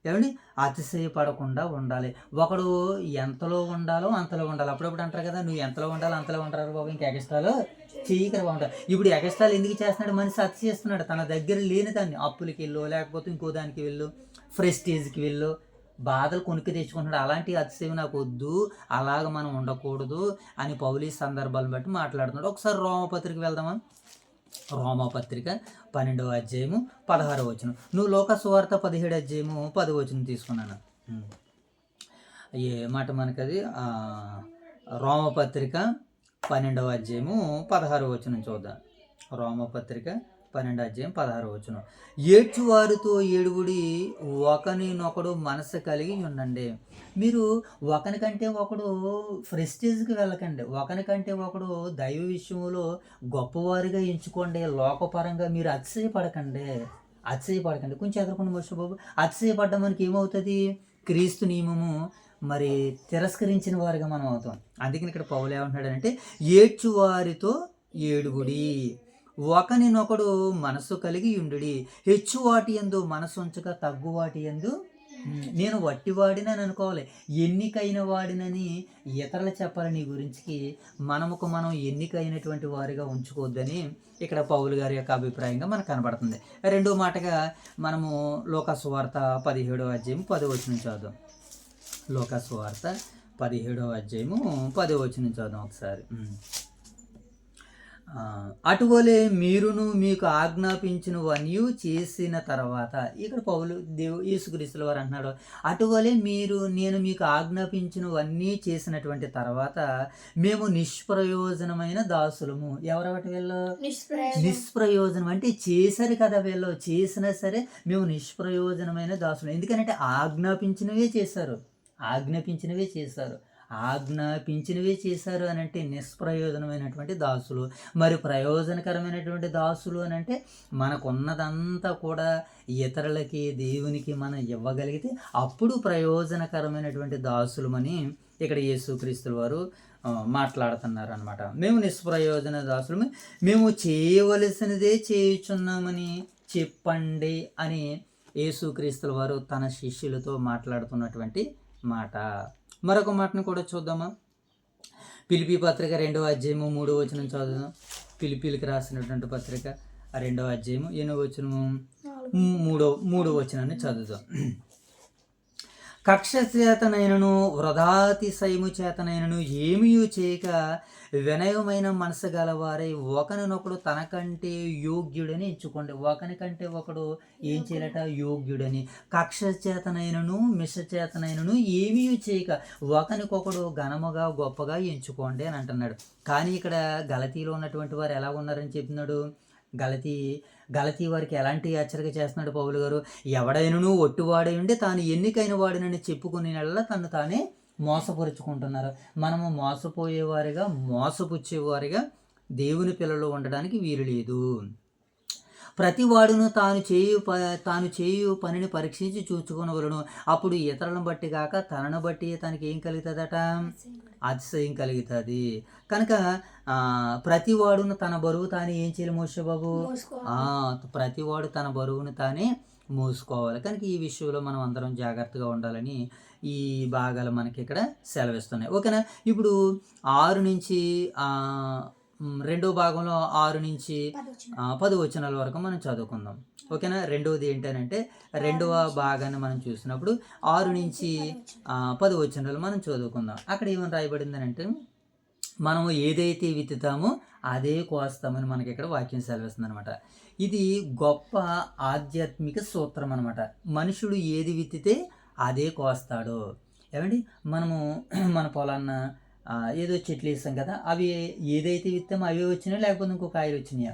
Speaker 1: ఏమండి అతిశయపడకుండా ఉండాలి. ఒకడు ఎంతలో ఉండాలో అంతలో ఉండాలి. అప్పుడప్పుడు అంటారు కదా, నువ్వు ఎంతలో ఉండాలో అంతలో ఉంటారు బాబు, ఇంకా ఎక్స్ట్రాలో చేయకరా బాగుంటారు. ఇప్పుడు ఎక్స్ట్రాలు ఎందుకు చేస్తున్నాడు? మనిషి అతిశయిస్తున్నాడు. తన దగ్గర లేని దాన్ని అప్పులకి వెళ్ళు, లేకపోతే ఇంకో దానికి వెళ్ళు, ప్రెస్టేజ్కి వెళ్ళు, బాధలు కొనుక్కి తెచ్చుకుంటున్నాడు. అలాంటి అతిశయం నాకు వద్దు, అలాగ మనం ఉండకూడదు అని పౌలు సందర్భాలను బట్టి మాట్లాడుతున్నాడు. ఒకసారి రోమపత్రిక వెళ్దామా? రోమపత్రిక 12వ అధ్యాయము 16వ వచనం. నువ్వు లోక సువార్త 17వ అధ్యాయము 10వ వచనం తీసుకున్నాను. ఏ మాట మనకది? రోమపత్రిక 12వ అధ్యాయము 16వ వచనం చూద్దాం. రోమపత్రిక 12వ అధ్యాయం 16వ వచనం. ఏడ్చువారితో ఏడుగుడి, ఒకరినొకడు మనసు కలిగి ఉండండి. మీరు ఒకరికంటే ఒకడు ప్రెస్టేజ్కి వెళ్ళకండి. ఒకరికంటే ఒకడు దైవ విషయంలో గొప్పవారిగా ఎంచుకోండి. లోకపరంగా మీరు అతిశయపడకండి. అతిశయపడకండి. కొంచెం ఎదుర్కొండి మోషే బాబు. అతిశయపడ్డం మనకి ఏమవుతుంది? క్రీస్తు నియమము మరి తిరస్కరించిన వారిగా మనం అవుతాం. అందుకని ఇక్కడ పౌలు ఏమంటున్నాడంటే ఏడ్చువారితో ఏడుగుడి, ఒకనినొకడు మనసు కలిగి ఉండుడి, హెచ్చువాటి యందు మనసు ఉంచక తగ్గువాటి యందు నేను వట్టివాడినని అనుకోవాలి. ఎన్నికైన వాడినని ఇతరులు చెప్పాలి నీ గురించి. మనం ఎన్నికైనటువంటి వారిగా ఉంచుకోవద్దని ఇక్కడ పౌలు గారి యొక్క అభిప్రాయంగా మనకు కనబడుతుంది. రెండో మాటగా మనము లూకాసు వార్త 17వ అధ్యాయం 10వ వచనం చదువుదాం. లూకాసు వార్త 17వ అధ్యాయము 10వ వచనం చదువుదాం ఒకసారి. అటువలే మీరును మీకు ఆజ్ఞాపించినవన్నీ చేసిన తర్వాత, ఇక్కడ పౌలు యేసుక్రీస్తుల వారు అంటున్నాడు, అటువలే నేను మీకు ఆజ్ఞాపించినవన్నీ చేసినటువంటి తర్వాత మేము నిష్ప్రయోజనమైన దాసులము. ఎవరవటి వీళ్ళు? నిష్ప్రయోజనం అంటే చేశారు కదా, వీళ్ళు చేసినా సరే మేము నిష్ప్రయోజనమైన దాసులు. ఎందుకంటే ఆజ్ఞాపించినవే చేశారు అని అంటే నిష్ప్రయోజనమైనటువంటి దాసులు. మరి ప్రయోజనకరమైనటువంటి దాసులు అని అంటే మనకున్నదంతా కూడా ఇతరులకి దేవునికి మనం ఇవ్వగలిగితే అప్పుడు ప్రయోజనకరమైనటువంటి దాసులమని ఇక్కడ యేసుక్రీస్తుల వారు మాట్లాడుతున్నారు అనమాట. మేము నిష్ప్రయోజన దాసులము, మేము చేయవలసినదే చేయుచున్నామని చెప్పండి అని యేసుక్రీస్తుల వారు తన శిష్యులతో మాట్లాడుతున్నటువంటి మాట. మరొక మాటను కూడా చూద్దామా? ఫిలిప్పీ పత్రిక 2వ అధ్యాయము 3వ వచనం చదువుదాం. ఫిలిప్పీలకు రాసినటువంటి పత్రిక 2వ అధ్యాయము 8వ వచనము 3వ వచనాన్ని చదువుదాం. కక్ష చేతనైనను వృధాతిశయము చేతనైనను ఏమీ చేయక వినయమైన మనసు గలవారై ఒకరినొకడు తనకంటే యోగ్యుడని ఎంచుకోండి. ఒకరికంటే ఒకడు ఏం చేయాలట? యోగ్యుడని. కక్ష చేతనైనను మిష చేతనైనను ఏమీ చేయక ఒకరికొకడు ఘనముగా గొప్పగా ఎంచుకోండి అని అంటున్నాడు. కానీ ఇక్కడ గలతీలో ఉన్నటువంటి వారు ఎలా ఉన్నారని చెప్తున్నాడు? గలతీ వారికి ఎలాంటి హెచ్చరిక చేస్తున్నాడు పౌలు గారు? ఎవడైనను ఒట్టివాడై ఉండి తాను ఎన్నికైన వాడినని చెప్పుకునే నెలలా తను తానే మోసపరుచుకుంటున్నారు. మనము మోసపోయేవారిగా మోసపుచ్చేవారిగా దేవుని పిల్లలు ఉండడానికి వీలు లేదు. ప్రతి వాడును తాను చేయు పనిని పరీక్షించి చూచుకొనవలెను. అప్పుడు ఇతరులను బట్టి కాక తనను బట్టి తనకి ఏం కలుగుతుందట? అతిశయం కలుగుతుంది. కనుక ప్రతివాడును తన బరువు తానే ఏం చేయాలి మోషే బాబు? ప్రతివాడు తన బరువును తానే మోసుకోవాలి. కనుక ఈ విషయంలో మనం అందరం జాగ్రత్తగా ఉండాలని ఈ భాగాలు మనకి ఇక్కడ సెలవిస్తున్నాయి. ఓకేనా? ఇప్పుడు 6 నుంచి రెండో భాగంలో 6 నుంచి 10 వచనాల వరకు మనం చదువుకుందాం. ఓకేనా? రెండవది ఏంటంటే రెండవ భాగాన్ని మనం చూసినప్పుడు 6 నుంచి 10 వచనాలు మనం చదువుకుందాం. అక్కడ ఏమని రాయబడిందని అంటే మనము ఏదైతే విత్తుతామో అదే కోస్తామని మనకి ఇక్కడ వాక్యం సెలవిస్తుంది అనమాట. ఇది గొప్ప ఆధ్యాత్మిక సూత్రం అనమాట. మనుషుడు ఏది విత్తితే అదే కోస్తాడు. ఏమండి, మనము మన పొలాన్న ఏదో చెట్లు వేస్తాం కదా, అవి ఏదైతే విత్తామో అవే వచ్చినాయి, లేకపోతే ఇంకో కాయలు వచ్చినాయా?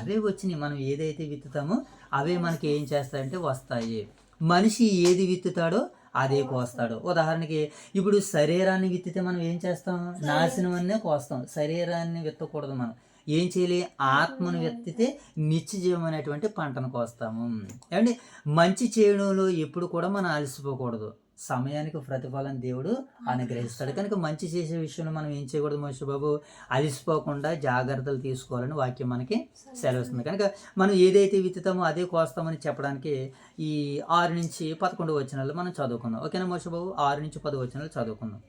Speaker 1: అవే వచ్చినాయి. మనం ఏదైతే విత్తుతామో అవే మనకి ఏం చేస్తాయంటే వస్తాయి. మనిషి ఏది విత్తుతాడో అదే కోస్తాడు. ఉదాహరణకి ఇప్పుడు శరీరాన్ని విత్తితే మనం ఏం చేస్తాం? నాశనం అనే కోస్తాం. శరీరాన్ని విత్తకూడదు. మనం ఏం చేయాలి? ఆత్మను విత్తితే నిత్య జీవం అనేటువంటి పంటను కోస్తాము. ఏమండి, మంచి చేయడంలో ఎప్పుడు కూడా మనం అలసిపోకూడదు. సమయానికి ప్రతిఫలం దేవుడు అనుగ్రహిస్తాడు. కనుక మంచి చేసే విషయంలో మనం ఏం చేయకూడదు మోషే బాబు? అలసిపోకుండా జాగ్రత్తలు తీసుకోవాలని వాక్యం మనకి సెలవుస్తుంది. కనుక మనం ఏదైతే విత్తుతామో అదే కోస్తామని చెప్పడానికి ఈ 6 నుంచి 11 వచనాలు మనం చదువుకుందాం. ఓకేనా మోషే బాబు? 6 నుంచి 10 వచనాలు చదువుకుందాం.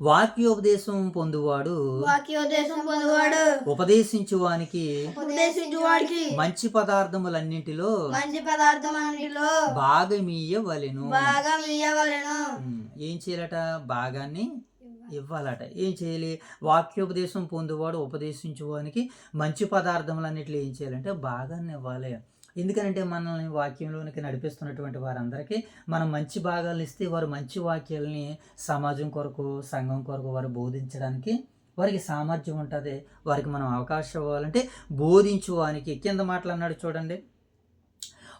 Speaker 1: వాక్యోపదేశం పొందువాడు ఉపదేశించువానికి మంచి పదార్థములన్నింటిలో భాగమియ్యవలెను. ఏం చేయాలట? భాగాన్ని ఇవ్వాలట. ఏం చేయాలి? వాక్యోపదేశం పొందువాడు ఉపదేశించువానికి మంచి పదార్థములన్నింటిలో ఏం చేయాలంటే భాగాన్ని ఇవ్వాలి. ఎందుకనంటే మనల్ని వాక్యంలోనికి నడిపిస్తున్నటువంటి వారందరికీ మనం మంచి భాగాలు ఇస్తే వారు మంచి వాక్యాలని సమాజం కొరకు, సంఘం కొరకు వారు బోధించడానికి వారికి సామర్థ్యం ఉంటుంది. వారికి మనం అవకాశం ఇవ్వాలంటే బోధించువానికి కింద మాటలు అన్నాడు చూడండి.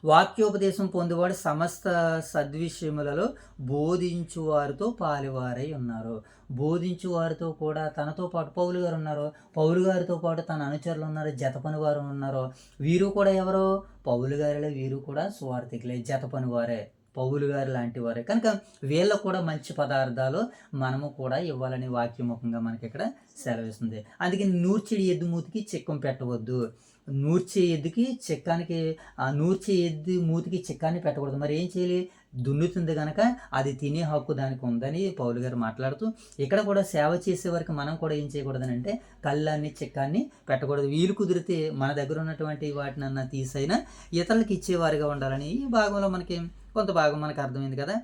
Speaker 1: వాక్యోపదేశం పొందేవాడు సమస్త సద్విషయములలో బోధించు వారితో పాలువారై ఉన్నారు. బోధించు వారితో కూడా తనతో పాటు పౌలు గారు ఉన్నారు. పౌలు గారితో పాటు తన అనుచరులు ఉన్నారు, జత పని వారు ఉన్నారు. వీరు కూడా ఎవరో పౌలు గారిలో వీరు కూడా సువార్థికులే, జత పని వారే, పౌలు గారు లాంటి వారే. కనుక వీళ్ళకు కూడా మంచి పదార్థాలు మనము కూడా ఇవ్వాలని వాక్యముఖంగా మనకి ఇక్కడ సెలవిస్తుంది. అందుకని నూర్చిడి ఎద్దు మూతికి చిక్కం పెట్టవద్దు. నూర్చే ఎద్దుకి చిక్కానికి, ఆ నూర్చే ఎద్దు మూతికి చిక్కాన్ని పెట్టకూడదు. మరి ఏం చేయాలి? దున్నుతుంది కనుక అది తినే హక్కు దానికి ఉందని పౌలు గారు మాట్లాడుతూ, ఇక్కడ కూడా సేవ చేసే వరకు మనం కూడా ఏం చేయకూడదని అంటే కళ్ళాన్ని చిక్కాన్ని పెట్టకూడదు. వీలు కుదిరితే మన దగ్గర ఉన్నటువంటి వాటినన్నా తీసైనా ఇతరులకు ఇచ్చేవారిగా ఉండాలని ఈ భాగంలో మనకి కొంత భాగం మనకు అర్థమైంది కదా.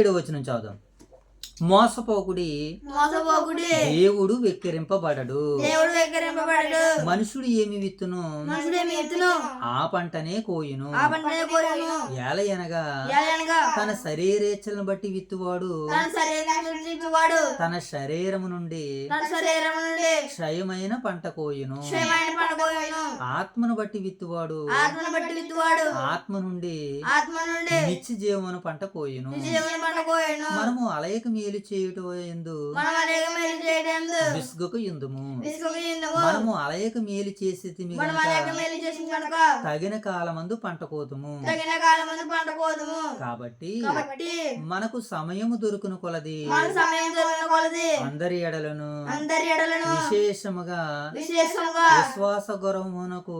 Speaker 1: 7వ వచనం చదువుదాం. మోసపోకుడి, దేవుడు వెక్కిరింపబడడు. మనుషుడు ఏమి విత్తును ఆ పంటనే కోయును. ఏలయనగా తన శరీరేచ్ఛలను బట్టి విత్తువాడు తన శరీరము నుండి క్షయమైన పంట కోయును. ఆత్మను బట్టి విత్తువాడు ఆత్మ నుండి నిత్య జీవమును పంట కోయును. మనము అలయక మేలు చేయుట యందు విసుగకు యుందుము. మనము అలయక మేలు చేసి తగిన కాలమందు పంట కోతుము. కాబట్టి మనకు సమయము దొరుకును కొలది అందరి ఎడలను విశేషముగా విశ్వాస గృహమునకు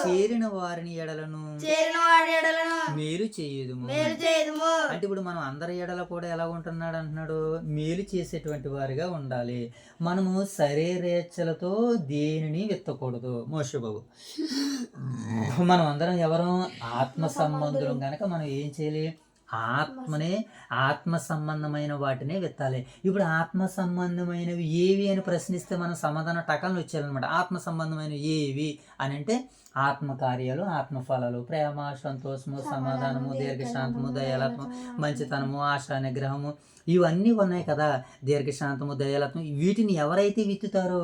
Speaker 1: చేరిన వారిని ఎడలను మేలు చేయుదుము. అంటే ఇప్పుడు మనం అందరి ఎడల కూడా ఎలా ఉంటున్నాడు అంటున్నాడు? మేలు చేసేటువంటి వారిగా ఉండాలి. మనము శరీరేచ్ఛలతో దేనిని విత్తకూడదు. మోషబాబు, మనం అందరం ఎవరు? ఆత్మ సంబంధులం కనుక మనం ఏం చేయాలి? ఆత్మ సంబంధమైన వాటినే విత్తాలి. ఇప్పుడు ఆత్మ సంబంధమైనవి ఏవి అని ప్రశ్నిస్తే మనం సమాధానం టకలను వచ్చేయాలన్నమాట. ఆత్మ సంబంధమైనవి ఏవి అని అంటే ఆత్మకార్యాలు, ఆత్మఫలాలు, ప్రేమ, సంతోషము, సమాధానము, దీర్ఘశాంతము, దయాలత్వం, మంచితనము, ఆశ, నిగ్రహము, ఇవన్నీ ఉన్నాయి కదా. దీర్ఘశాంతము, దయాలత్వం, వీటిని ఎవరైతే విత్తుతారో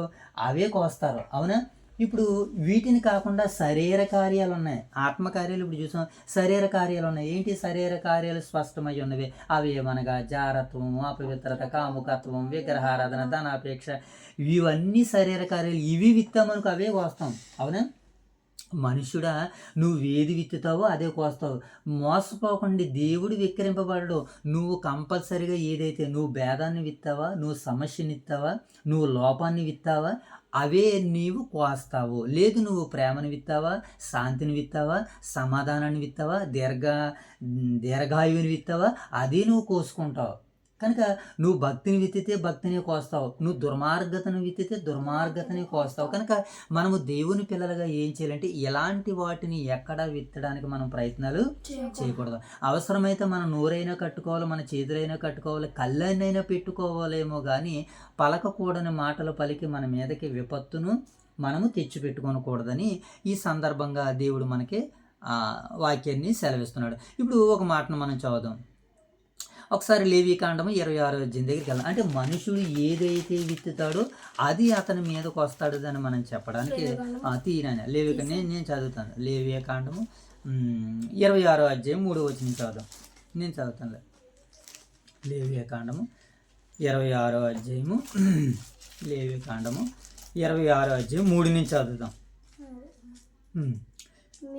Speaker 1: అవే కోస్తారు. అవునా? ఇప్పుడు వీటిని కాకుండా శరీర కార్యాలు ఉన్నాయి, ఆత్మకార్యాలు ఇప్పుడు చూసాం. శరీర కార్యాలు ఉన్నాయి. ఏంటి శరీర కార్యాలు? స్పష్టమై ఉన్నవి. అవి ఏమనగా జారత్వం, అపవిత్రత, కాముకత్వం, విగ్రహారాధన, ధనాపేక్ష, ఇవన్నీ శరీర కార్యాలు. ఇవి విత్తామనుకో అవే కోస్తాం. అవునా? మనుషుడా, నువ్వు ఏది విత్తుతావో అదే కోస్తావు. మోసపోకండి, దేవుడు వెక్కిరింపబడడు. నువ్వు కంపల్సరిగా ఏదైతే నువ్వు భేదాన్ని విత్తావా, నువ్వు సమస్యని విత్తావా, నువ్వు లోపాన్ని విత్తావా, అవే నీవు కోస్తావు. లేదు నువ్వు ప్రేమను విత్తావా, శాంతిని విత్తావా, సమాధానాన్ని విత్తావా, దీర్ఘాయువుని విత్తావా, అదే నువ్వు కోసుకుంటావు. కనుక నువ్వు భక్తిని విత్తితే భక్తిని కోస్తావు, నువ్వు దుర్మార్గతను విత్తితే దుర్మార్గతని కోస్తావు. కనుక మనము దేవుని పిల్లలుగా ఏం చేయాలంటే ఇలాంటి వాటిని ఎక్కడా విత్తడానికి మనం ప్రయత్నాలు చేయకూడదు. అవసరమైతే మన నోరైనా కట్టుకోవాలి, మన చేతులైనా కట్టుకోవాలి, కళ్ళైనా పెట్టుకోవాలేమో కానీ పలకకూడని మాటలు పలికి మన మీదకి విపత్తును మనము తెచ్చిపెట్టుకోకూడదని ఈ సందర్భంగా దేవుడు మనకి వాక్యాన్ని సెలవిస్తున్నాడు. ఇప్పుడు ఒక మాటను మనం చదువుదాం. ఒకసారి లేవీకాండము 26వ అధ్యాయం దగ్గరికి వెళ్దాం. అంటే మనుషుడు ఏదైతే విత్తుతాడో అది అతని మీదకి వస్తాడు అని మనం చెప్పడానికి తీయనని లేవికాండం నేను చదువుతాను. లేవీకాండము 26వ అధ్యాయం 3వ వచనం చదువుదాం. నేను చదువుతాను. లేవీకాండము 26వ అధ్యాయము, లేవీకాండము 26వ అధ్యాయం 3 నుంచి చదువుతాం.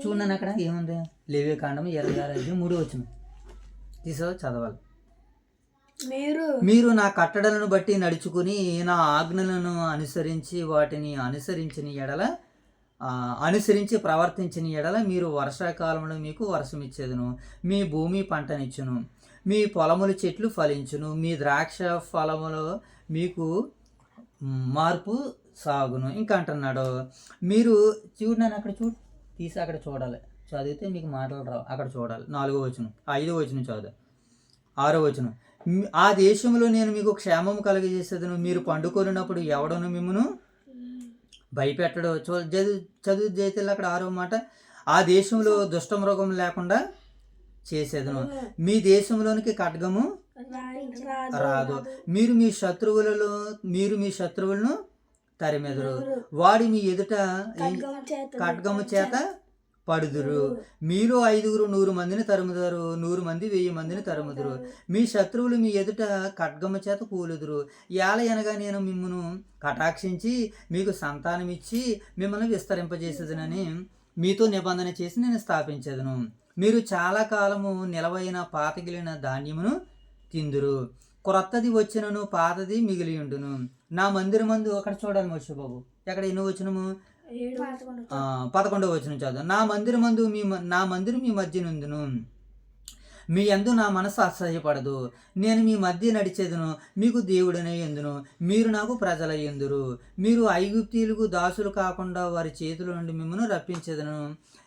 Speaker 1: చూడండి అక్కడ ఏముంది? లేవీకాండము 26వ అధ్యాయం 3వ వచనం చదవాలి. మీరు నా కట్టడలను బట్టి నడుచుకుని నా ఆజ్ఞలను అనుసరించి వాటిని అనుసరించి ప్రవర్తించిన ఎడల మీరు వర్షాకాలంలో మీకు వర్షం ఇచ్చేదును, మీ భూమి పంటనిచ్చును, మీ పొలముల చెట్లు ఫలించును, మీ ద్రాక్ష ఫలములో మీకు మార్పు సాగును. ఇంకా అంటున్నాడు, మీరు చూడండి అక్కడ తీసి అక్కడ చూడాలి. చదివితే మీకు మాటలు రావు, అక్కడ చూడాలి. 4వ వచనం, 5వ వచనం చదువు, 6వ వచనం. ఆ దేశంలో నేను మీకు క్షేమము కలుగజేసేదను, మీరు పండుకొనినప్పుడు ఎవడను మిమ్మను భయపెట్టడు. చదువు జైతే అక్కడ 6వ మాట, ఆ దేశంలో దుష్టమృగం లేకుండా చేసేదను, మీ దేశంలోనికి ఖడ్గము రాదు, మీరు మీ శత్రువులను తరిమెదరు, వాడి మీ ఎదుట ఖడ్గము చేత పడుదురు. మీరు 5 100 మందిని తరుముతారు, 100 మంది 1000 మందిని తరుముదురు. మీ శత్రువులు మీ ఎదుట ఖడ్గము చేత కూలుదురు. ఏలయనగా నేను మిమ్మును కటాక్షించి మీకు సంతానమిచ్చి మిమ్మల్ని విస్తరింపజేసేదనని మీతో నిబంధన చేసి నేను స్థాపించేదను. మీరు చాలా కాలము నిలవైన పాతగిలిన ధాన్యమును తిందురు. క్రొత్తది వచ్చినను పాతది మిగిలియుండును. నా మందిరమందు అక్కడ చూడాలి మోషే బాబు, ఎక్కడ ఎన్నో వచ్చినము 11వ వచనం చదువు. నా మందిరం మీ మధ్య నుండును, మీ యందు నా మనసు అసహ్యపడదు. నేను మీ మధ్య నడిచేదును, మీకు దేవుడనే ఎందును, మీరు నాకు ప్రజల ఎందురు. మీరు ఐగుప్తీయులకు దాసులు కాకుండా వారి చేతుల నుండి మిమ్మల్ని రప్పించేదను.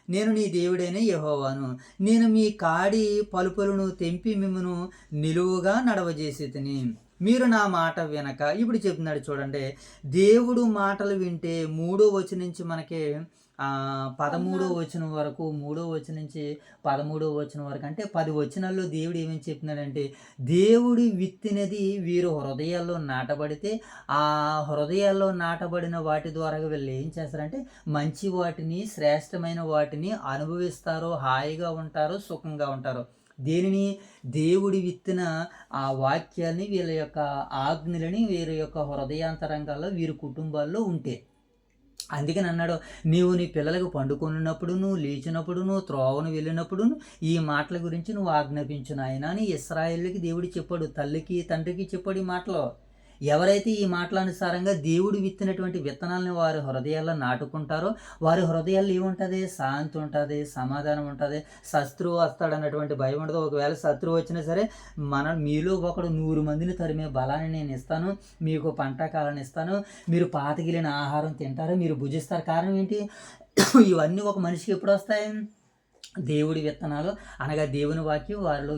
Speaker 1: నేను నీ దేవుడైన యెహోవాను. నేను మీ కాడి పలుపులను తెంపి మిమ్మను నిలువుగా నడవజేసేతిని. మీరు నా మాట వినక. ఇప్పుడు చెప్తున్నాడు చూడండి, దేవుడు మాటలు వింటే 3వ వచనం నుంచి మనకి 13వ వచనం వరకు, 3వ వచనం నుంచి 13వ వచనం వరకు, అంటే 10 వచనాల్లో దేవుడు ఏమేమి చెప్తున్నాడంటే, దేవుడు విత్తినది వీరు హృదయాల్లో నాటబడితే ఆ హృదయాల్లో నాటబడిన వాటి ద్వారా వీళ్ళు ఏం చేస్తారంటే మంచి వాటిని, శ్రేష్టమైన వాటిని అనుభవిస్తారో, హాయిగా ఉంటారో, సుఖంగా ఉంటారో. దేనిని? దేవుడి విత్తిన ఆ వాక్యాన్ని, వీళ్ళ యొక్క ఆజ్ఞలని వీరి యొక్క హృదయాంతరంగాల్లో వీరి కుటుంబాల్లో ఉంటే. అందుకని అన్నాడు, నీవు నీ పిల్లలకు పండుకొనినప్పుడు, నువ్వు లేచినప్పుడు, నువ్వు త్రోవను వెళ్ళినప్పుడు ఈ మాటల గురించి నువ్వు ఆజ్ఞాపించు నాయనా అని ఇశ్రాయేలుకి దేవుడు చెప్పాడు. తల్లికి తండ్రికి చెప్పాడు ఈ మాటలు. ఎవరైతే ఈ మాటల అనుసారంగా దేవుడు విత్తినటువంటి విత్తనాలను వారి హృదయాల్లో నాటుకుంటారో వారి హృదయాల్లో ఏముంటుంది? శాంతి ఉంటుంది, సమాధానం ఉంటుంది, శత్రువు వస్తాడు అన్నటువంటి భయం ఉండదు. ఒకవేళ శత్రువు వచ్చినా సరే మీలో ఒకడు 100 మందిని తరిమే బలాన్ని నేను ఇస్తాను, మీకు పంట కాలాన్ని ఇస్తాను, మీరు పాతగిలిన ఆహారం తింటారు, మీరు భుజిస్తారు. కారణం ఏంటి? ఇవన్నీ ఒక మనిషికి ఎప్పుడు వస్తాయి? దేవుడి విత్తనాలు అనగా దేవుని వాక్యం వారిలో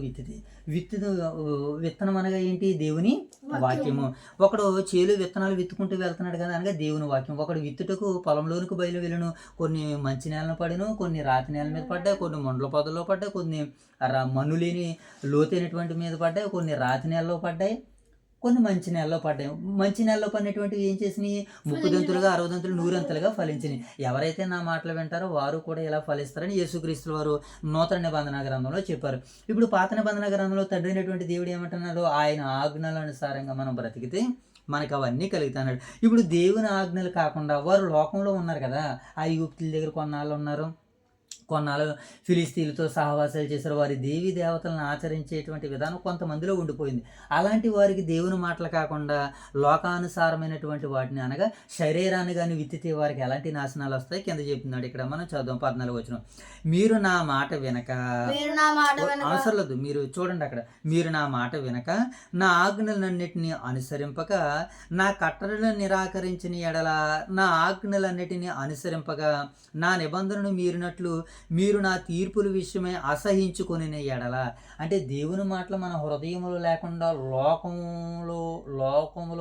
Speaker 1: విత్తనం అనగా ఏంటి? దేవుని వాక్యము. ఒకడు చేలు విత్తనాలు విత్తుకుంటూ వెళ్తున్నాడు కదా, అనగా దేవుని వాక్యం. ఒకడు విత్తుటకు పొలంలోనికి బయలు వెళ్ళను. కొన్ని మంచి నేలను పడిను, కొన్ని రాతి నేల మీద పడ్డాయి, కొన్ని మొండ్ల పొదల్లో పడ్డాయి, కొన్ని మన్ను లేని లోతైనటువంటి మీద పడ్డాయి, కొన్ని రాతి నేలలో పడ్డాయి, కొన్ని మంచి నెలలో పడ్డాయి. మంచి నెలలో పడినటువంటివి ఏం చేసినాయి? 30 దంతులుగా, 60 దంతులు, 100 అంతలుగా ఫలించినాయి. ఎవరైతే నా మాటలు వింటారో వారు కూడా ఇలా ఫలిస్తారని యేసుక్రీస్తు వారు నూతన నిబంధన గ్రంథంలో చెప్పారు. ఇప్పుడు పాత నిబంధన గ్రంథంలో తండ్రి అయినటువంటి దేవుడు ఏమంటున్నాడు? ఆయన ఆజ్ఞల అనుసారంగా మనం బ్రతికితే మనకు అవన్నీ కలుగుతున్నాడు. ఇప్పుడు దేవుని ఆజ్ఞలు కాకుండా వారు లోకంలో ఉన్నారు కదా, ఐగుప్తుల దగ్గర కొన్నాళ్ళు ఉన్నారు, కొన్నాళ్ళు ఫిలిస్తీన్లతో సహవాసాలు చేశారు. వారి దేవీ దేవతలను ఆచరించేటువంటి విధానం కొంతమందిలో ఉండిపోయింది. అలాంటి వారికి దేవుని మాటలు కాకుండా లోకానుసారమైనటువంటి వాటిని, అనగా శరీరాన్ని కానీ విత్తితే వారికి ఎలాంటి నాశనాలు వస్తాయి కింద చెప్తున్నాడు. ఇక్కడ మనం చదువు 14వ వచనం. మీరు నా మాట వినక, అవసరం లేదు, మీరు చూడండి అక్కడ, మీరు నా మాట వినక నా ఆజ్ఞలన్నిటిని అనుసరింపక నా కట్టడలను నిరాకరించిన ఎడల, నా ఆజ్ఞలన్నిటిని అనుసరింపక నా నిబంధనను మీరినట్లు మీరు నా తీర్పుల విషయమై అసహించుకొని ఎడల. అంటే దేవుని మాటలు మన హృదయంలో లేకుండా లోకంలో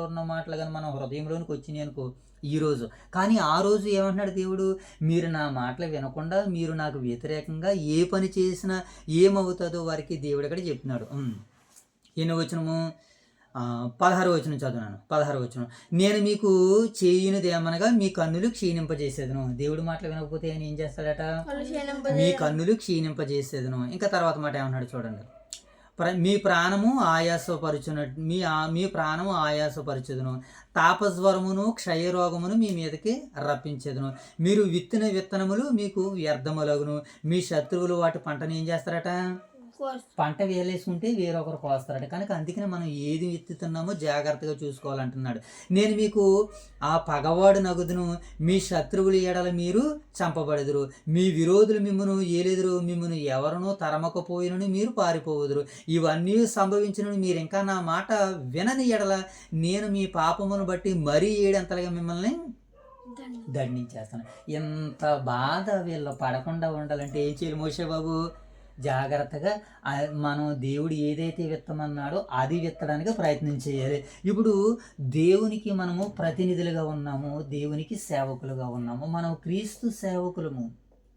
Speaker 1: ఉన్న మాటలు కానీ మన హృదయంలోనికి వచ్చినాయి అనుకో ఈరోజు. కానీ ఆ రోజు ఏమంటున్నాడు దేవుడు? మీరు నా మాటలు వినకుండా మీరు నాకు వ్యతిరేకంగా ఏ పని చేసినా ఏమవుతుందో వారికి దేవుడు అక్కడ చెప్తున్నాడు. ఎన్నో వచనము? 16వ వచనం చదువున్నాను. 16వ వచనం. నేను మీకు చేయునిది ఏమనగా మీ కన్నులు క్షీణింపజేసేదను. దేవుడి మాటలు వినకపోతే ఆయన ఏం చేస్తాడట? మీ కన్నులు క్షీణింపజేసేదను. ఇంకా తర్వాత మాట ఏమన్నాడు చూడండి. మీ ప్రాణము ఆయాసపరచుదును, తాపజ్వరమును క్షయరోగమును మీ మీదకి రప్పించేదును. మీరు విత్తిన విత్తనములు మీకు వ్యర్థములగును. మీ శత్రువులు వాటి పంటను ఏం చేస్తారట? పంట వేలేసుకుంటే వేరొకరు కోస్తారట. కనుక అందుకనే మనం ఏది విత్తుతున్నామో జాగ్రత్తగా చూసుకోవాలంటున్నాడు. నేను మీకు ఆ పగవాడు నగుదును, మీ శత్రువులు ఎడల మీరు చంపబడదురు, మీ విరోధులు మిమ్మను ఏలెదురు, మిమ్మను ఎవరినో తరమకపోయినను మీరు పారిపోవుదురు. ఇవన్నీ సంభవించినను మీరు ఇంకా నా మాట వినని ఎడల నేను మీ పాపమును బట్టి మరీ 7 అంతలుగా మిమ్మల్ని దండించేస్తాను. ఎంత బాధ వీళ్ళు పడకుండా ఉండాలంటే ఏం చేయాలి మోషే బాబు? జాగ్రత్తగా మనం దేవుడు ఏదైతే విత్తమన్నాడో అది విత్తడానికి ప్రయత్నం చేయాలి. ఇప్పుడు దేవునికి మనము ప్రతినిధులుగా ఉన్నాము, దేవునికి సేవకులుగా ఉన్నాము. మనం క్రీస్తు సేవకులము.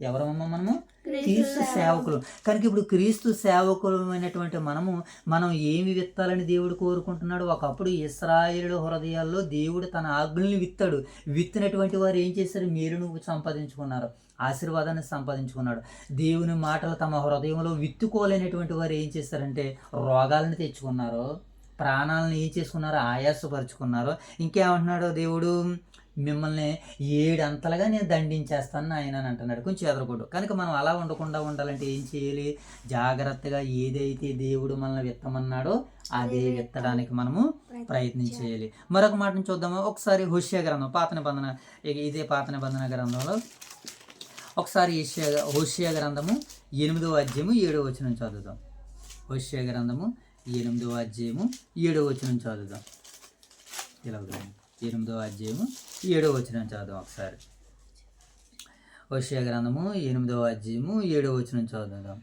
Speaker 1: ఎవరమ్మా మనము? క్రీస్తు సేవకులు. కనుక ఇప్పుడు క్రీస్తు సేవకులమైనటువంటి మనం ఏమి విత్తాలని దేవుడు కోరుకుంటున్నాడు? ఒకప్పుడు ఇశ్రాయేలు హృదయాల్లో దేవుడు తన ఆజ్ఞల్ని విత్తాడు. విత్తినటువంటి వారు ఏం చేశారు? మేలును సంపాదించుకున్నారు, ఆశీర్వాదాన్ని సంపాదించుకున్నాడు. దేవుని మాటలు తమ హృదయంలో విత్తుకోలేనటువంటి వారు ఏం చేశారంటే రోగాలను తెచ్చుకున్నారు, ప్రాణాలను ఏం చేసుకున్నారో ఆయాసపరుచుకున్నారు. ఇంకేమంటున్నాడు దేవుడు? మిమ్మల్ని 7 అంతలుగా నేను దండించేస్తాను ఆయన అని అంటున్నాడు. కొంచెం ఎదరకూడదు. కనుక మనం అలా ఉండకుండా ఉండాలంటే ఏం చేయాలి? జాగ్రత్తగా ఏదైతే దేవుడు మనల్ని విత్తమన్నాడో అదే విత్తడానికి మనము ప్రయత్నం చేయాలి. మరొక మాటను చూద్దాము. ఒకసారి హోషేయ గ్రంథం, పాత నిబంధన, ఇదే పాత నిబంధన గ్రంథంలో ఒకసారి హోషేయ గ్రంథము 8వ అధ్యాయము 7వ వచనం చదువుదాం. హోషేయ గ్రంథము 8వ అధ్యాయము 7వ వచనం చదువుదాం. ఇలా 8వ అధ్యాయము 7వ వచనం చదువుదాం ఒకసారి. హోషేయ గ్రంథము 8వ అధ్యాయము 7వ వచనం చదువుదాం.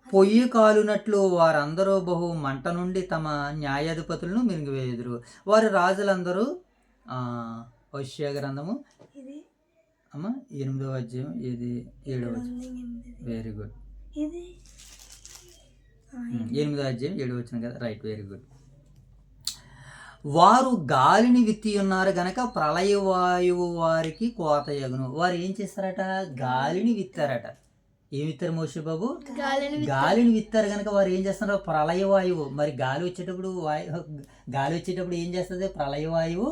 Speaker 1: పొయ్యి కాలునట్లు వారందరూ బహు మంట నుండి తమ న్యాయాధిపతులను మింగివేయుదురు. వారి రాజులందరూ హోషేయ గ్రంథము అమ్మ 8వ అధ్యాయం 7వ వచనం. Very good. 8వ అధ్యాయం 7వ వచనం కదా, రైట్, వెరీ గుడ్. వారు గాలిని విత్తి ఉన్నారు గనక ప్రళయవాయువు వారికి కోతయగును. వారు ఏం చేస్తారట? గాలిని విత్తారట. ఏమి విత్తారు మోషే బాబు? గాలిని విత్తారు కనుక వారు ఏం చేస్తున్నారు? ప్రళయవాయువు. మరి గాలి వచ్చేటప్పుడు ఏం చేస్తుంది? ప్రళయవాయువు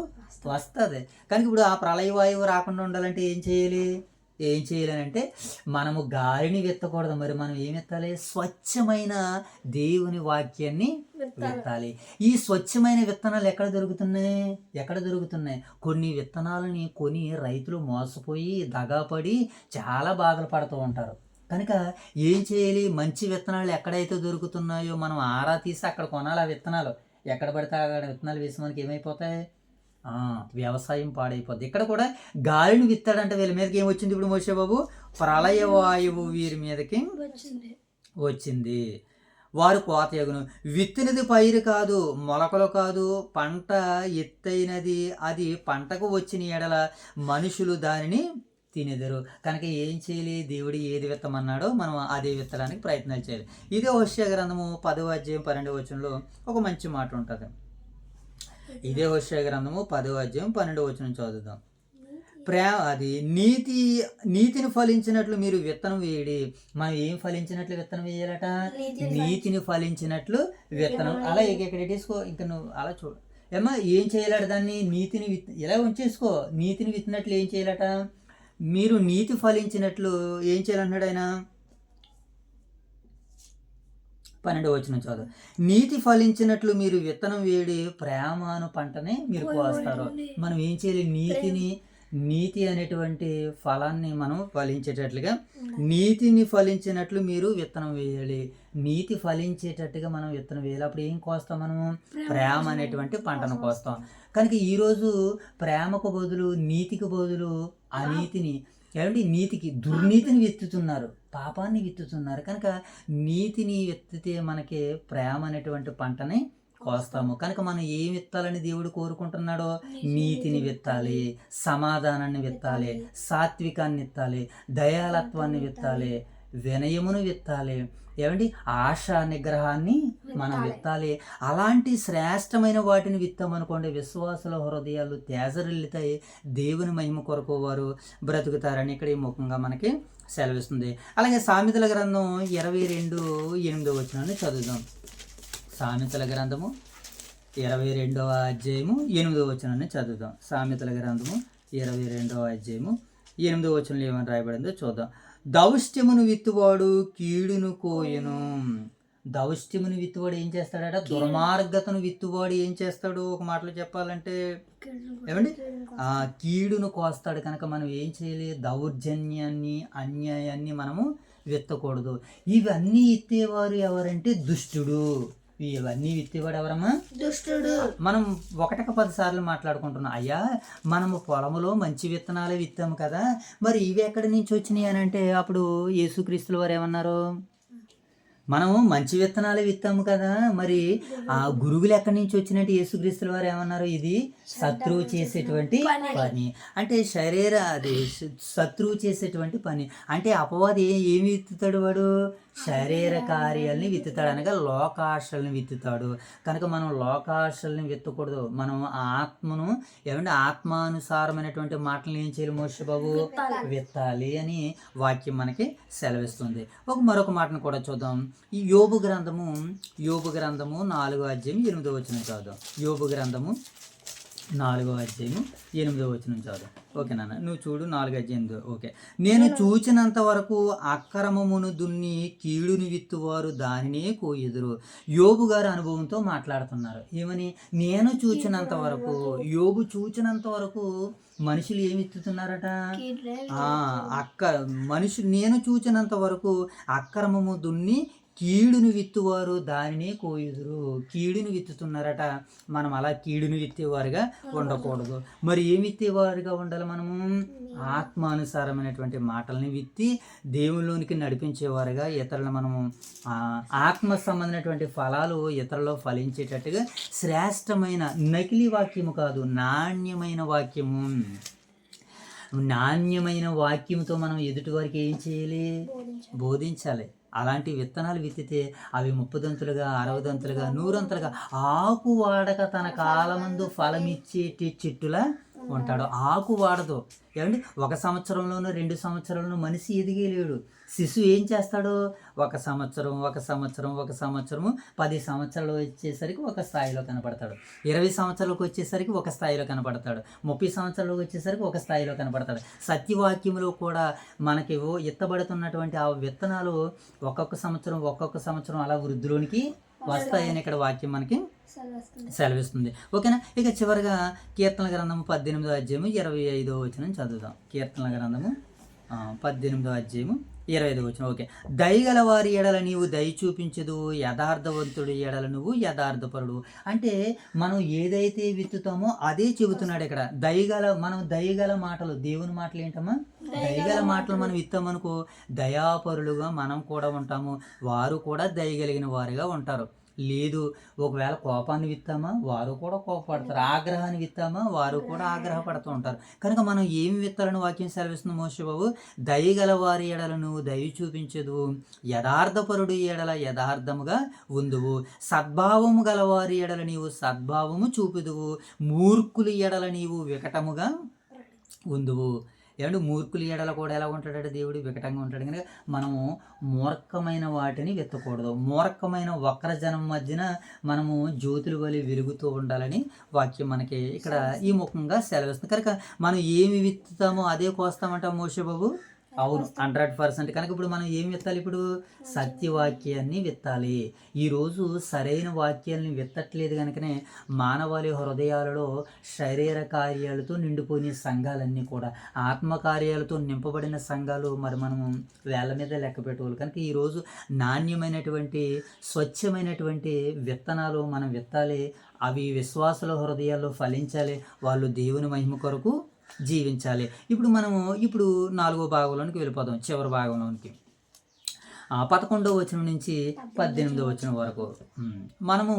Speaker 1: వస్తుంది. కనుక ఇప్పుడు ఆ ప్రళయవాయువు రాకుండా ఉండాలంటే ఏం చేయాలి అంటే మనము గాలిని విత్తకూడదు. మరి మనం ఏం విత్తాలి? స్వచ్ఛమైన దేవుని వాక్యాన్ని విత్తాలి. ఈ స్వచ్ఛమైన విత్తనాలు ఎక్కడ దొరుకుతున్నాయి? కొన్ని విత్తనాలని కొని రైతులు మోసపోయి దగాపడి చాలా బాధలు పడుతూ ఉంటారు. కనుక ఏం చేయాలి? మంచి విత్తనాలు ఎక్కడైతే దొరుకుతున్నాయో మనం ఆరా తీసి అక్కడ కొనాలి. ఆ విత్తనాలు ఎక్కడ పడితే అక్కడ విత్తనాలు వేసి మనకి ఏమైపోతాయి? వ్యవసాయం పాడైపోద్ది. ఇక్కడ కూడా గాలిని విత్తాడంటే వీళ్ళ మీదకి ఏమొచ్చింది? ఇప్పుడు మోషే బాబు, ప్రళయవాయువు వీరి మీదకి వచ్చింది. వారు కోతయగును. విత్తినది పైరు కాదు, మొలకలు కాదు, పంట ఎత్తైనది. అది పంటకు వచ్చిన ఎడల మనుషులు దానిని తినెదరు. కనుక ఏం చేయాలి? దేవుడు ఏది విత్తమన్నాడో మనం అదే విత్తడానికి ప్రయత్నాలు చేయాలి. ఇదే హోషేయ గ్రంథము 10వ అధ్యాయం 12వ వచనంలో ఒక మంచి మాట ఉంటుంది. ఇదే హోషేయ గ్రంథము 10వ అధ్యాయం 12వ వచనం చదువుదాం. అది నీతిని ఫలించినట్లు మీరు విత్తనం వేయడి. మనం ఏం ఫలించినట్లు విత్తనం వేయాలట? నీతిని ఫలించినట్లు విత్తనం. అలా ఇక్కడ తీసుకో, ఇంకా నువ్వు అలా చూడు. ఏమా ఏం చేయాలట? దాన్ని నీతిని ఇలా ఉంచేసుకో. నీతిని విత్తినట్లు ఏం చేయాలట? మీరు నీతి ఫలించినట్లు ఏం చేయాలన్నాడు ఆయన? 12వ వచనం చదువు. నీతి ఫలించినట్లు మీరు విత్తనం వేడి ప్రేమను పంటనే మీరు కోస్తారు. మనం ఏం చేయాలి? నీతి అనేటువంటి ఫలాన్ని మనం ఫలించేటట్లుగా నీతిని ఫలించినట్లు మీరు విత్తనం వేయాలి. నీతి ఫలించేటట్టుగా మనం విత్తనం వేయాలి. అప్పుడు ఏం కోస్తాం? మనము ప్రేమ అనేటువంటి పంటను కోస్తాం. కనుక ఈరోజు ప్రేమకు బదులు, నీతికి బదులు అనీతిని, నీతికి దుర్నీతిని విత్తుతున్నారు, పాపాన్ని విత్తుతున్నారు. కనుక నీతిని విత్తితే మనకి ప్రేమ అనేటువంటి పంటని కోస్తాము. కనుక మనం ఏం విత్తాలని దేవుడు కోరుకుంటున్నాడో? నీతిని విత్తాలి, సమాధానాన్ని విత్తాలి, సాత్వికాన్ని విత్తాలి, దయాలత్వాన్ని విత్తాలి, వినయమును విత్తాలి, ఆశ నిగ్రహాన్ని మనం విత్తాలి. అలాంటి శ్రేష్టమైన వాటిని విత్తామనుకోండి, విశ్వాసుల హృదయాలు తేజరిల్లుతాయి. దేవుని మహిమ కొరకు వారు బ్రతుకుతారని ఇక్కడ ఈ ముఖంగా మనకి సెలవిస్తుంది. అలాగే సామెతల గ్రంథం 22:8 వచనాన్ని చదువుదాం. సామెతల గ్రంథము 22వ అధ్యాయము 8వ వచనాన్ని చదువుదాం. సామెతల గ్రంథము 22వ అధ్యాయము 8వ వచనంలో ఏమని రాయబడిందో చూద్దాం. దౌష్ట్యమును విత్తువాడు కీడును కోయను. దౌష్ట్యమును విత్తువాడు ఏం చేస్తాడట? దుర్మార్గతను విత్తువాడు ఏం చేస్తాడు? ఒక మాటలో చెప్పాలంటే కీడును కోస్తాడు. కనుక మనం ఏం చేయాలి? దౌర్జన్యాన్ని, అన్యాయాన్ని మనము విత్తకూడదు. ఇవన్నీ విత్తేవారు ఎవరంటే దుష్టుడు. ఇవన్నీ విత్తేవాడు ఎవరమ్మా? దుష్టుడు. మనం 1-10 సార్లు మాట్లాడుకుంటున్నాం. అయ్యా, మనము పొలములో మంచి విత్తనాలే విత్తాము కదా, మరి ఇవి ఎక్కడి నుంచి వచ్చినాయి అని అంటే అప్పుడు యేసుక్రీస్తుల వారు ఏమన్నారు? మనము మంచి విత్తనాలు విత్తాము కదా, మరి ఆ గురుగులు ఎక్కడి నుంచి వచ్చినట్టు యేసుక్రీస్తుల వారు ఏమన్నారు, ఇది శత్రువు చేసేటువంటి పని. అంటే అది శత్రువు చేసేటువంటి పని. అంటే అపవాది ఏమి విత్తుతాడు, వాడు శరీర కార్యాలని విత్తుతాడు, అనగా లోకాశల్ని విత్తుతాడు. కనుక మనం లోకాశల్ని విత్తకూడదు. మనం ఆత్మను ఆత్మానుసారమైనటువంటి మాటలను ఏం చేయాలి మోషే బాబు, విత్తాలి అని వాక్యం మనకి సెలవిస్తుంది. మరొక మాటను కూడా చూద్దాం. ఈ యోబు గ్రంథము 4వ అధ్యాయం 8వ వచనం చదువుదాం. యోబు గ్రంథము 4వ అధ్యాయం 8వ వచనం చదువు. ఓకే నాన్న, నువ్వు చూడు 4 అధ్యాయం. ఓకే. నేను చూచినంత వరకు అక్రమమును దున్ని కీడుని విత్తువారు దానినే కోయుదురు. యోబు గారు అనుభవంతో మాట్లాడుతున్నారు. ఏమని? నేను చూచినంత వరకు, యోబు చూచినంత వరకు మనుషులు ఏమి విత్తుతున్నారట, నేను చూచినంత వరకు అక్రమము దున్ని కీడును విత్తువారు దానినే కోయుదురు. కీడును విత్తుతున్నారట. మనం అలా కీడును విత్తేవారుగా ఉండకూడదు. మరి ఏమి విత్తేవారుగా ఉండాలి? మనము ఆత్మానుసారమైనటువంటి మాటల్ని విత్తి దేవుళ్ళలోనికి నడిపించేవారుగా, ఇతరులను మనము ఆత్మ సంబంధమైనటువంటి ఫలాలు ఇతరులలో ఫలించేటట్టుగా శ్రేష్టమైన నకిలీ వాక్యము కాదు, నాణ్యమైన వాక్యము, నాణ్యమైన వాక్యంతో మనం ఎదుటి వారికి ఏం చేయాలి? బోధించాలి. అలాంటి విత్తనాలు విత్తితే అవి 30 దంతులుగా, 60 దంతులుగా, 100 దంతులుగా, ఆకు వాడక తన కాలమందు ఫలమిచ్చేటి చెట్టులా ఉంటాడు. ఆకు వాడదు. ఏమండి, 1 సంవత్సరంలోనూ 2 సంవత్సరాలను మనిషి ఎదిగేలేడు. శిశువు ఏం చేస్తాడు? 1 సంవత్సరం 10 సంవత్సరాలు వచ్చేసరికి ఒక స్థాయిలో కనపడతాడు. 20 సంవత్సరాలకు వచ్చేసరికి ఒక స్థాయిలో కనపడతాడు. 30 సంవత్సరాలకు వచ్చేసరికి ఒక స్థాయిలో కనపడతాడు. సత్యవాక్యంలో కూడా మనకి ఎత్తబడుతున్నటువంటి ఆ విత్తనాలు ఒక్కొక్క సంవత్సరం అలా వృద్ధిలోనికి వస్తాయని ఇక్కడ వాక్యం మనకి సెలవిస్తుంది. ఓకేనా? ఇక చివరిగా కీర్తన గ్రంథము 18వ అధ్యాయము 25వ వచనం చదువుదాం. కీర్తన గ్రంథము 18వ అధ్యాయము 25వ వచనం. ఓకే. దయగల వారి ఎడల నీవు దయ చూపించదు, యథార్థవంతుడి ఎడల నువ్వు యథార్థపరుడు. అంటే మనం ఏదైతే విత్తుతామో అదే చెబుతున్నాడు ఇక్కడ. దయగల మాటలు, దేవుని మాటలు ఏంటమ్మా? దయగల మాటలు మనం విత్తామనుకో, దయాపరులుగా మనం కూడా ఉంటాము, వారు కూడా దయగలిగిన వారుగా ఉంటారు. లేదు, ఒకవేళ కోపాన్ని విత్తామా, వారు కూడా కోపపడతారు. ఆగ్రహాన్ని విత్తామా, వారు కూడా ఆగ్రహపడుతూ ఉంటారు. కనుక మనం ఏమి విత్తాలని వాక్యం సెలవిస్తుంది మోషే బాబు? దయగల వారి ఎడల నువ్వు దయ చూపించదు, యథార్థపరుడు ఎడల యథార్థముగా ఉందువు, సద్భావము గలవారి ఎడల నీవు సద్భావము చూపుదువు, మూర్ఖులు ఎడల నీవు వికటముగా ఉందువు. ఏమంటే మూర్ఖుల ఎడల కూడా ఎలా ఉంటాడంటే దేవుడు వికటంగా ఉంటాడు. కనుక మనము మూర్ఖమైన వాటిని విత్తకూడదు. మూర్ఖమైన వక్రజనం మధ్యన మనము జ్యోతుల వలె వెలుగుతూ ఉండాలని వాక్యం మనకి ఇక్కడ ఈ ముఖంగా సెలవిస్తుంది. కనుక మనం ఏమి విత్తుతామో అదే కోస్తామంటాం మోషే బాబు. అవును, 100%. కనుక ఇప్పుడు మనం ఏం విత్తాలి? ఇప్పుడు సత్యవాక్యాన్ని విత్తాలి. ఈరోజు సరైన వాక్యాలని విత్తట్లేదు కనుకనే మానవాళి హృదయాలలో శరీర కార్యాలతో నిండిపోయిన సంఘాలన్నీ కూడా ఆత్మకార్యాలతో నింపబడిన సంఘాలు మరి మనము వేళ్ళ మీద లెక్క పెట్టవాలి. కనుక ఈరోజు నాణ్యమైనటువంటి స్వచ్ఛమైనటువంటి విత్తనాలు మనం విత్తాలి. అవి విశ్వాసుల హృదయాల్లో ఫలించాలి. వాళ్ళు దేవుని మహిమ కొరకు జీవించాలి. ఇప్పుడు 4వ భాగంలోనికి వెళ్ళిపోదాం, చివరి భాగంలోనికి. 11వ వచనం నుంచి 18వ వచనం వరకు మనము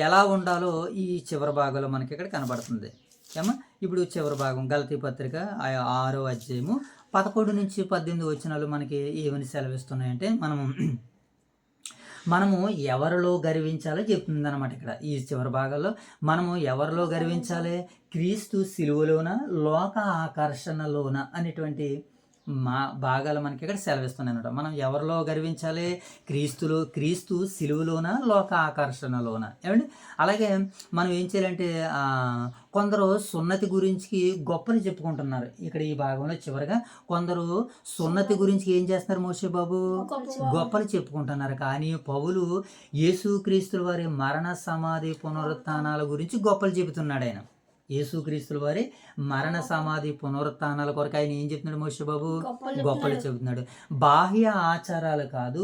Speaker 1: ఎలా ఉండాలో ఈ చివరి భాగంలో మనకి ఇక్కడ కనబడుతుంది. ఏమో ఇప్పుడు చివరి భాగం గలతీ పత్రిక 6వ అధ్యాయము 11 నుంచి 18 వచనాలు మనకి ఏమని సెలవిస్తున్నాయంటే, మనము ఎవరిలో గర్వించాలో చెప్తుంది అనమాట. ఇక్కడ ఈ చివరి భాగాల్లో మనము ఎవరిలో గర్వించాలి? క్రీస్తు సిలువలోన, లోక ఆకర్షణలోన అనేటువంటి భాగాలు మనకి ఇక్కడ సెలవిస్తున్నాయి అనమాట. మనం ఎవరిలో గర్వించాలి? క్రీస్తు సిలువలోన, లోక ఆకర్షణలోన. ఏమండి, అలాగే మనం ఏం చేయాలంటే కొందరు సున్నతి గురించి గొప్పలు చెప్పుకుంటున్నారు. ఇక్కడ ఈ భాగంలో చివరిగా కొందరు సున్నతి గురించి ఏం చేస్తున్నారు మోషే బాబు? గొప్పలు చెప్పుకుంటున్నారు. కానీ పౌలు యేసుక్రీస్తుల వారి మరణ సమాధి పునరుత్థానాల గురించి గొప్పలు చెబుతున్నాడు. ఆయన యేసుక్రీస్తుల వారి మరణ సమాధి పునరుత్థానాల కొరకు ఆయన ఏం చెప్తున్నాడు మోషే బాబు? గొప్పలు చెబుతున్నాడు. బాహ్య ఆచారాలు కాదు,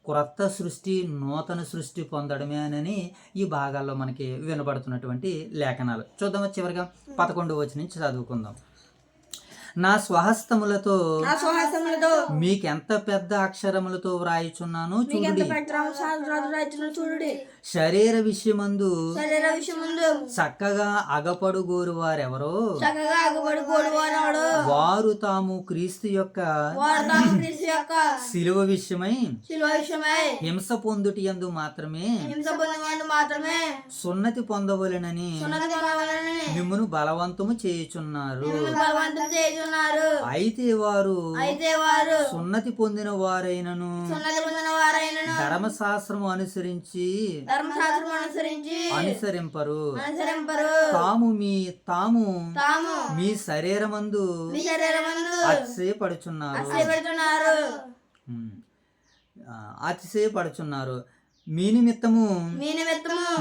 Speaker 1: క్రొత్త సృష్టి, నూతన సృష్టి పొందడమే అని ఈ భాగాల్లో మనకి వినబడుతున్నటువంటి లేఖనాలు చూద్దాం. చివరిగా 11వ వచనం నుంచి చదువుకుందాం. నా స్వహస్తములతో
Speaker 2: నా స్వహస్తములతో
Speaker 1: మీకెంత పెద్ద అక్షరములతో వ్రాయిచున్నాను
Speaker 2: మీకెంత
Speaker 1: చూడుడి.
Speaker 2: పెద్ద చూడుడి.
Speaker 1: శరీర విషయమందు
Speaker 2: శరీర విషయముందు
Speaker 1: చక్కగా అగపడుగోరు వారెవరో
Speaker 2: చక్కగా అగబడుకోడు వాడు
Speaker 1: వారు తాము క్రీస్తు యొక్క
Speaker 2: వాడు తాము క్రీస్తు యొక్క
Speaker 1: శిలువ విషయమై
Speaker 2: శిలువ విషయమై
Speaker 1: హింస పొందుటి యందు మాత్రమే
Speaker 2: హింస పొందినవాడు మాత్రమే
Speaker 1: సున్నతి పొందవలెనని
Speaker 2: సున్నతి పొందవలెనని
Speaker 1: మిమ్మును బలవంతము చేయుచున్నారు.
Speaker 2: మిమ్మల్ని బలవంతం చేయుచున్నారు.
Speaker 1: అయితే వారు
Speaker 2: అయితే వారు
Speaker 1: సున్నతి పొందిన వారైనను
Speaker 2: సున్నతి పొందిన వారైనను
Speaker 1: ధర్మశాస్త్రము అనుసరించి
Speaker 2: ధర్మశాస్త్రం అనుసరింపరు.
Speaker 1: తాము
Speaker 2: తాము
Speaker 1: మీ శరీరమందు
Speaker 2: మీ శరీరమందు
Speaker 1: అతిశయపడుచున్నారు. అతిశయపడుచున్నారు. మీ నిమిత్తము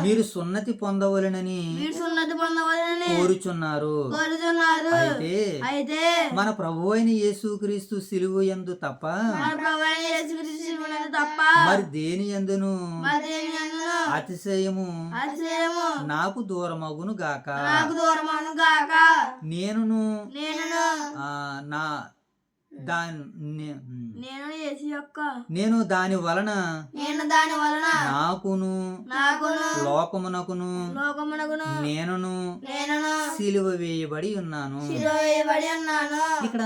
Speaker 1: మీరు సున్నతి పొందవలెనని కోరుచున్నారు. అయితే మన ప్రభువైన యేసుక్రీస్తు సిలువ యందు తప్ప మరి దేని యందును అతిశయము నాకు దూరమగును గాక. నేనును నా నేను దాని వలన నాకును లోకమునకును నేనును సిలువ వేయబడి ఉన్నాను. ఇక్కడ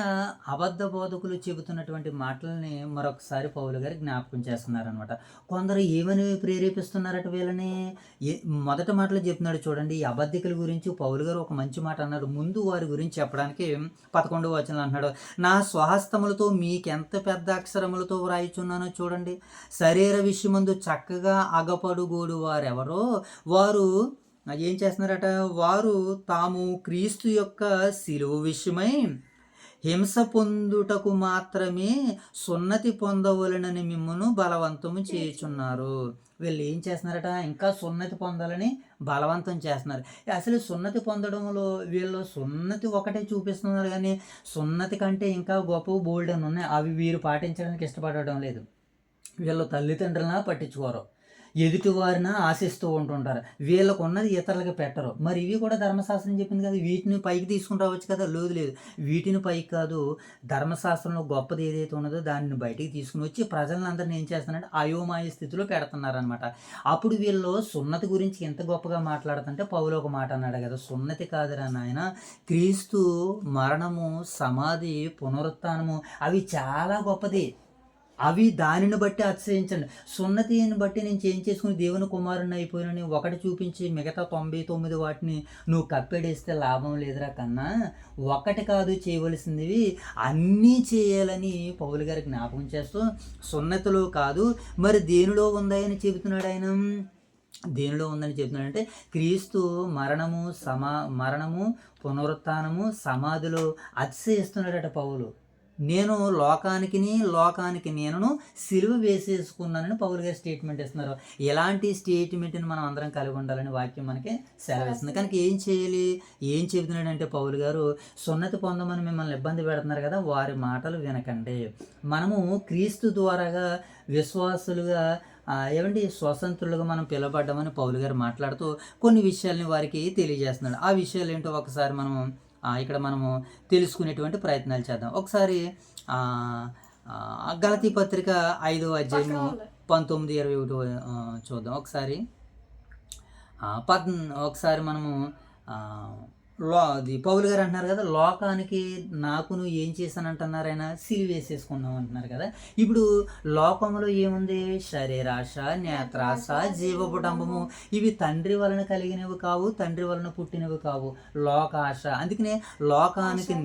Speaker 1: అబద్ధ బోధకులు చెబుతున్నటువంటి మాటల్ని మరొకసారి పౌలు గారు జ్ఞాపకం చేస్తున్నారు అనమాట. కొందరు ఏమని ప్రేరేపిస్తున్నారట వీళ్ళని. మొదటి మాటలు చెప్తున్నాడు చూడండి. ఈ అబద్ధికుల గురించి పౌలు గారు ఒక మంచి మాట అన్నాడు. ముందు వారి గురించి చెప్పడానికి 11వ వచనంలో అంటున్నాడు, నా స్వహస్తములతో మీకెంత పెద్ద అక్షరములతో వ్రాయిచున్నానో చూడండి. శరీర విషయమందు చక్కగా అగపడుగోడు వారెవరో వారు ఏం చేస్తున్నారట, వారు తాము క్రీస్తు యొక్క శిలువ విషయమై హింస పొందుటకు మాత్రమే సున్నతి పొందవలనని మిమ్మును బలవంతము చేయుచున్నారు. వీళ్ళు ఏం చేస్తున్నారట, ఇంకా సున్నతి పొందాలని బలవంతం చేస్తున్నారు. అసలు సున్నతి పొందడంలో వీళ్ళు సున్నతి ఒకటే చూపిస్తున్నారు, కానీ సున్నతి కంటే ఇంకా గొప్ప బోల్డ్ అని ఉన్నాయి. అవి వీరు పాటించడానికి ఇష్టపడడం లేదు. వీళ్ళు తల్లిదండ్రులన పట్టించుకోరు, ఎదుటి వారిన ఆశిస్తూ ఉంటుంటారు. వీళ్ళకు ఉన్నది ఇతరులకి పెట్టరు. మరి ఇవి కూడా ధర్మశాస్త్రం చెప్పింది కదా, వీటిని పైకి తీసుకుని రావచ్చు కదా. లేదు, వీటిని పైకి కాదు, ధర్మశాస్త్రంలో గొప్పది ఏదైతే ఉన్నదో దాన్ని బయటికి తీసుకుని వచ్చి ప్రజలందరినీ ఏం చేస్తున్నారంటే అయోమయ స్థితిలో పెడుతున్నారనమాట. అప్పుడు వీళ్ళు సున్నతి గురించి ఎంత గొప్పగా మాట్లాడుతుంటే పౌలు ఒక మాట అన్నాడు కదా, సున్నతి కాదురా నాయన, క్రీస్తు మరణము, సమాధి, పునరుత్థానము అవి చాలా గొప్పది. అవి దానిని బట్టి అతిశయించండి. సున్నతిని బట్టి నేను చేంజ్ చేసుకుని దేవుని కుమారుని అయిపోయినని ఒకటి చూపించి మిగతా 99 వాటిని నువ్వు కప్పెడేస్తే లాభం లేదురా కన్నా. ఒకటి కాదు చేయవలసింది, అన్నీ చేయాలని పౌలు గారికి జ్ఞాపకం చేస్తూ సున్నతిలో కాదు మరి దేనిలో ఉందని చెబుతున్నాడు ఆయన. దేనిలో ఉందని చెప్తున్నాడంటే క్రీస్తు మరణము పునరుత్థానము సమాధిలో అతిశయిస్తున్నాడట పౌలు. నేను లోకానికి నేనును సిలువ వేసేసుకున్నానని పౌలు గారు స్టేట్మెంట్ ఇస్తున్నారు. ఎలాంటి స్టేట్మెంట్ని మనం అందరం కలిగి ఉండాలని వాక్యం మనకి సెలవిస్తుంది. కనుక ఏం చేయాలి, ఏం చెబుతున్నాడంటే పౌలు గారు, సున్నతి పొందమని మిమ్మల్ని ఇబ్బంది పెడుతున్నారు కదా, వారి మాటలు వినకండి. మనము క్రీస్తు ద్వారాగా విశ్వాసులుగా స్వతంత్రులుగా మనం పిలవబడ్డామని పౌలు గారు మాట్లాడుతూ కొన్ని విషయాల్ని వారికి తెలియజేస్తున్నాడు. ఆ విషయాలు ఏంటో ఒకసారి మనము ఇక్కడ మనము తెలుసుకునేటువంటి ప్రయత్నాలు చేద్దాం. ఒకసారి గలతీ పత్రిక 5వ అధ్యాయము 19-21 చూద్దాం. ఒకసారి మనము అది పౌలు గారు అంటున్నారు కదా, లోకానికి నాకును ఏం చేశానంటున్నారు ఆయన, సిలువ వేసేసుకున్నాం అంటున్నారు కదా. ఇప్పుడు లోకంలో ఏముంది, శరీరాశ, నేత్రాశ, జీవపుటంబము, ఇవి తండ్రి వలన కలిగినవి కావు, తండ్రి వలన పుట్టినవి కావు, లోకాశ. అందుకనే లోకానికి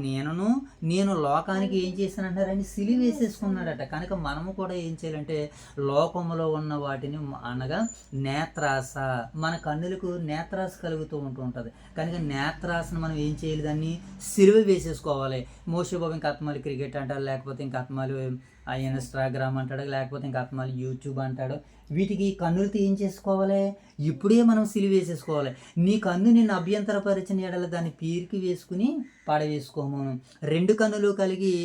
Speaker 1: నేను లోకానికి ఏం చేశానంటారని సిలువ వేసేసుకున్నాడట. కనుక మనము కూడా ఏం చేయాలంటే లోకంలో ఉన్న వాటిని, అనగా నేత్రాశ, మన కన్నులకు నేత్రాశ కలుగుతూ ఉంటుంది. కనుక నేత్రాశను మనం ఏం చేయాలి, దాన్ని సిలువ వేసేసుకోవాలి. మోషే బాబు ఇంకా అత్మాలు క్రికెట్ అంటాడు, లేకపోతే ఇంకా అత్మాలు ఇన్స్టాగ్రామ్ అంటాడు, లేకపోతే ఇంకా అత్మాలు యూట్యూబ్ అంటాడు. వీటికి కన్నులతో ఏం చేసుకోవాలి, ఇప్పుడే మనం సిలువ వేసేసుకోవాలి. నీ కన్ను నిన్ను అభ్యంతరపరిచిన ఎడల దాన్ని పీరికి వేసుకుని పడవేసుకోము. 2 కన్నులు కలిగి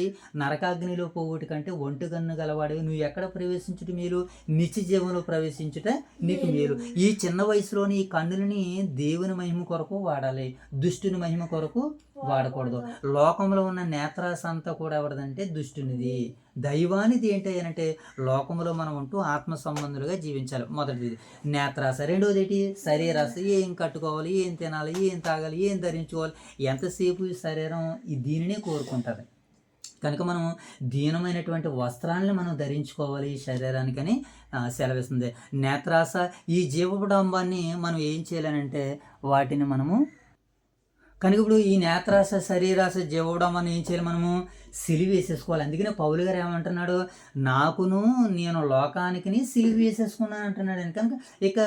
Speaker 1: నరకాగ్నిలో పోగొట్టు కంటే 1 కన్ను గలవాడివి నువ్వు ఎక్కడ ప్రవేశించుట మేలు, నిత్య జీవంలో ప్రవేశించుట నీకు మేలు. ఈ చిన్న వయసులోని ఈ కన్నులని దేవుని మహిమ కొరకు వాడాలి, దుష్టుని మహిమ కొరకు వాడకూడదు. లోకంలో ఉన్న నేత్రాస అంతా కూడా ఎవరిదంటే దుష్టునిది. దైవానిది ఏంటి అంటే లోకంలో మనం ఉంటూ ఆత్మ సంబంధులుగా జీవించాలి. మొదటిది నేత్రాస. రెండోది ఏంటి? శరీరాస. ఏం కట్టుకోవాలి, ఏం తినాలి, ఏం తాగాలి, ఏం ధరించుకోవాలి, ఎంతసేపు ఈ శరీరం దీనినే కోరుకుంటుంది. కనుక మనం దీనమైనటువంటి వస్త్రాలను మనం ధరించుకోవాలి ఈ శరీరానికని సెలవిస్తుంది. నేత్రాస. ఈ జీవపుడంబాన్ని మనం ఏం చేయాలనంటే వాటిని మనము కనుక ఇప్పుడు ఈ నేత్రాస, శరీరాస, జీవపుడంబాన్ని ఏం చేయాలి? మనము సిలువ వేసేసుకోవాలి. అందుకనే పౌలు గారు ఏమంటున్నాడు? నాకును నేను లోకానికి సిలువ వేసేసుకున్నాను అంటున్నాడు. కనుక ఇక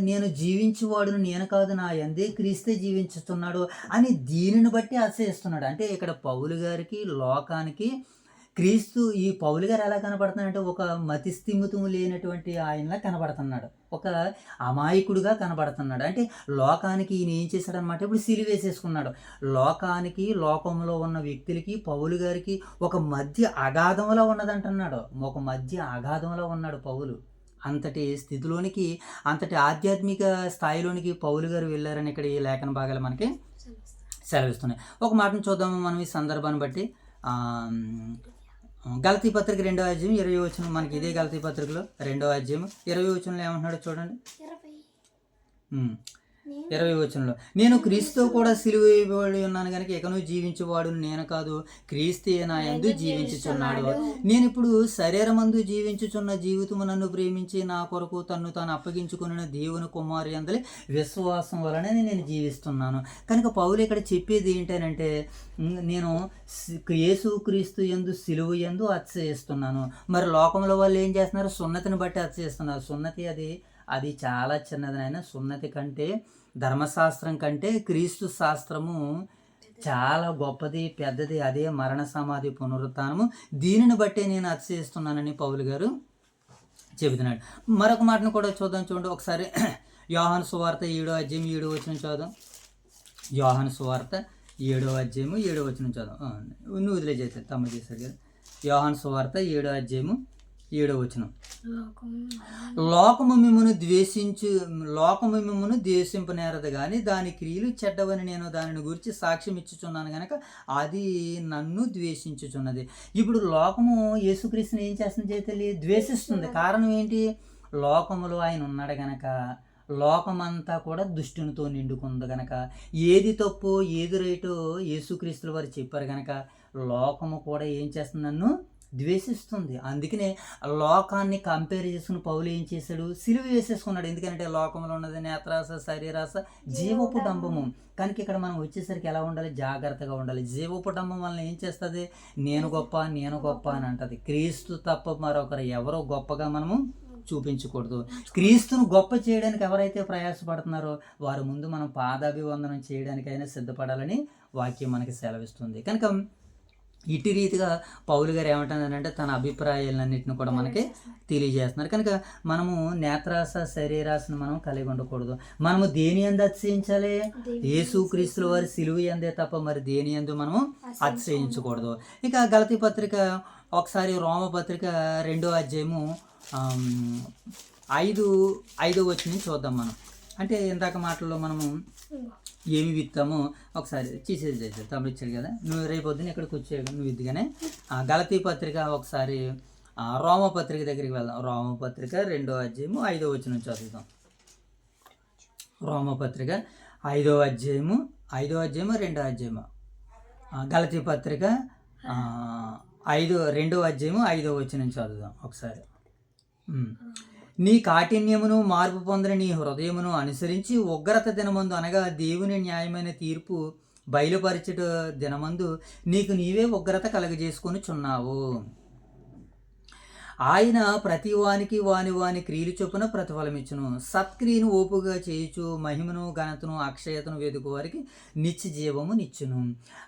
Speaker 1: నేను జీవించేవాడును నేను కాదు, నా యందే క్రీస్తే జీవించుతున్నాడు అని దీనిని బట్టి ఆశ్రయిస్తున్నాడు. అంటే ఇక్కడ పౌలు గారికి లోకానికి క్రీస్తు, ఈ పౌలు గారు ఎలా కనపడుతున్నాడంటే ఒక మతిస్థిమితము లేనటువంటి ఆయనలా కనబడుతున్నాడు, ఒక అమాయకుడిగా కనబడుతున్నాడు. అంటే లోకానికి ఈయన ఏం చేశాడనమాట? ఇప్పుడు సిలువ వేసేసుకున్నాడు. లోకానికి, లోకంలో ఉన్న వ్యక్తులకి పౌలు గారికి ఒక మధ్య అగాధంలో ఉన్నదంటున్నాడు. ఒక మధ్య అగాధంలో ఉన్నాడు పౌలు. అంతటి స్థితిలోనికి, అంతటి ఆధ్యాత్మిక స్థాయిలోనికి పౌలు గారు వెళ్ళారని ఇక్కడ ఈ లేఖన భాగాలు మనకి సెలవిస్తున్నాయి. ఒక మాటను చూద్దాము మనం ఈ సందర్భాన్ని బట్టి. గలతీ పత్రిక 2వ అధ్యాయం 20వ వచనం. మనకి ఇదే గలతీ పత్రికలో 2వ అధ్యాయం 20వ వచనంలో ఏమంటున్నాడు చూడండి. 20వ వచనంలో, నేను క్రీస్తుతో కూడా సిలువ వేయబడి ఉన్నాను కనుక ఇకను జీవించేవాడు నేను కాదు, క్రీస్తే నా యందు జీవించుచున్నాడు. నేను ఇప్పుడు శరీరమందు జీవించుచున్న జీవితము నన్ను ప్రేమించి నా కొరకు తన్ను తాను అప్పగించుకున్న దేవుని కుమారి అందరి విశ్వాసం వలన నేను జీవిస్తున్నాను. కనుక పౌలు ఇక్కడ చెప్పేది ఏంటంటే నేను యేసు క్రీస్తు యందు సిలువ యందు అతిశయిస్తున్నాను. మరి లోకంలో వాళ్ళు ఏం చేస్తున్నారు? సున్నతిని బట్టి అతిశయిస్తున్నారు. సున్నతి అది చాలా చిన్నది నాయన. సున్నతి కంటే, ధర్మశాస్త్రం కంటే క్రీస్తు శాస్త్రము చాలా గొప్పది, పెద్దది. అదే మరణ సమాధి పునరుత్థానము. దీనిని బట్టే నేను అతిశయిస్తున్నానని పౌలు గారు చెబుతున్నాడు. మరొక మాటను కూడా చూద్దాం. చూడండి ఒకసారి. యోహాను సువార్త 7వ అధ్యాయం 7వ వచనం చూద్దాం. యోహాను సువార్త 7వ అధ్యాయము 7వ వచనం చూద్దాం. నువ్వు వదిలే చేస్తాడు, తమ్ముడు చేశాడు కదా. యోహాను సువార్త 7వ అధ్యాయము 7వ వచనం. లోకము మిమ్మును ద్వేషింపనేరదు కానీ దాని క్రియలు చెడ్డవని నేను దానిని గురించి సాక్ష్యం ఇచ్చుచున్నాను కనుక అది నన్ను ద్వేషించుచున్నది. ఇప్పుడు లోకము యేసుక్రీస్తుని ఏం చేస్తుంది? చేతల్లి ద్వేషిస్తుంది. కారణం ఏంటి? లోకములో ఆయన ఉన్నాడు గనక, లోకమంతా కూడా దుష్టునితో నిండుకుంది గనక, ఏది తప్పు ఏది రైటో యేసుక్రీస్తుల వారు చెప్పారు గనక లోకము కూడా ఏం చేస్తుంది? నన్ను ద్వేషిస్తుంది. అందుకనే లోకాన్ని కంపేర్ చేసుకుని పౌలు ఏం చేశాడు? సిలువ వేసేసుకున్నాడు. ఎందుకంటే లోకంలో ఉన్నది నేత్రాస, శరీరాస, జీవపు డంబము. కనుక ఇక్కడ మనం వచ్చేసరికి ఎలా ఉండాలి? జాగ్రత్తగా ఉండాలి. జీవపు డంబం వలన ఏం చేస్తుంది? నేను గొప్ప, నేను గొప్ప అని అంటది. క్రీస్తు తప్ప మరొకరు ఎవరో గొప్పగా మనము చూపించకూడదు. క్రీస్తును గొప్ప చేయడానికి ఎవరైతే ప్రయాసపడుతున్నారో వారి ముందు మనం పాదాభివందనం చేయడానికైనా సిద్ధపడాలని వాక్యం మనకి సెలవిస్తుంది. కనుక ఇటు రీతిగా పౌలు గారు ఏమంటున్నారంటే తన అభిప్రాయాలన్నింటిని కూడా మనకి తెలియజేస్తున్నారు. కనుక మనము నేత్రాస, శరీరాసను మనం కలిగి ఉండకూడదు. మనము దేని యందు అతిశయించాలి? యేసుక్రీస్తుల వారి సిలువ యందే తప్ప మరి దేని యందు మనము అతిశయించకూడదు. ఇక గలతీ పత్రిక, ఒకసారి రోమపత్రిక 2వ అధ్యాయము 5వ వచనం చూద్దాం మనం. అంటే ఇందాక మాటల్లో మనము ఏమి విత్తామో ఒకసారి చేసేది తమ్ముడు ఇచ్చాడు కదా. నువ్వు రేపు పొద్దున ఇక్కడికి వచ్చాడు, నువ్వు ఇదిగానే గలతీ పత్రిక ఒకసారి రోమపత్రిక దగ్గరికి వెళ్దాం. రోమపత్రిక 2వ అధ్యాయము 5వ వచనం చదువుతాం. రోమపత్రిక 5వ అధ్యాయము 2వ అధ్యాయము. గలతీ పత్రిక 2వ అధ్యాయము 5వ వచనం చదువుదాం ఒకసారి. నీ కాఠిన్యమును మార్పు పొందిన నీ హృదయమును అనుసరించి ఉగ్రత దినమందు, అనగా దేవుని న్యాయమైన తీర్పు బయలుపరచుట దినమందు నీకు నీవే ఉగ్రత కలగజేసుకొనుచున్నావు. ఆయన ప్రతి వానికి వాని క్రియలు చొప్పున ప్రతిఫలమిచ్చును. సత్క్రియను ఓపుగా చేయుచు మహిమను, ఘనతను, అక్షయతను వెదుకు వారికి నిత్య జీవము నిచ్చును.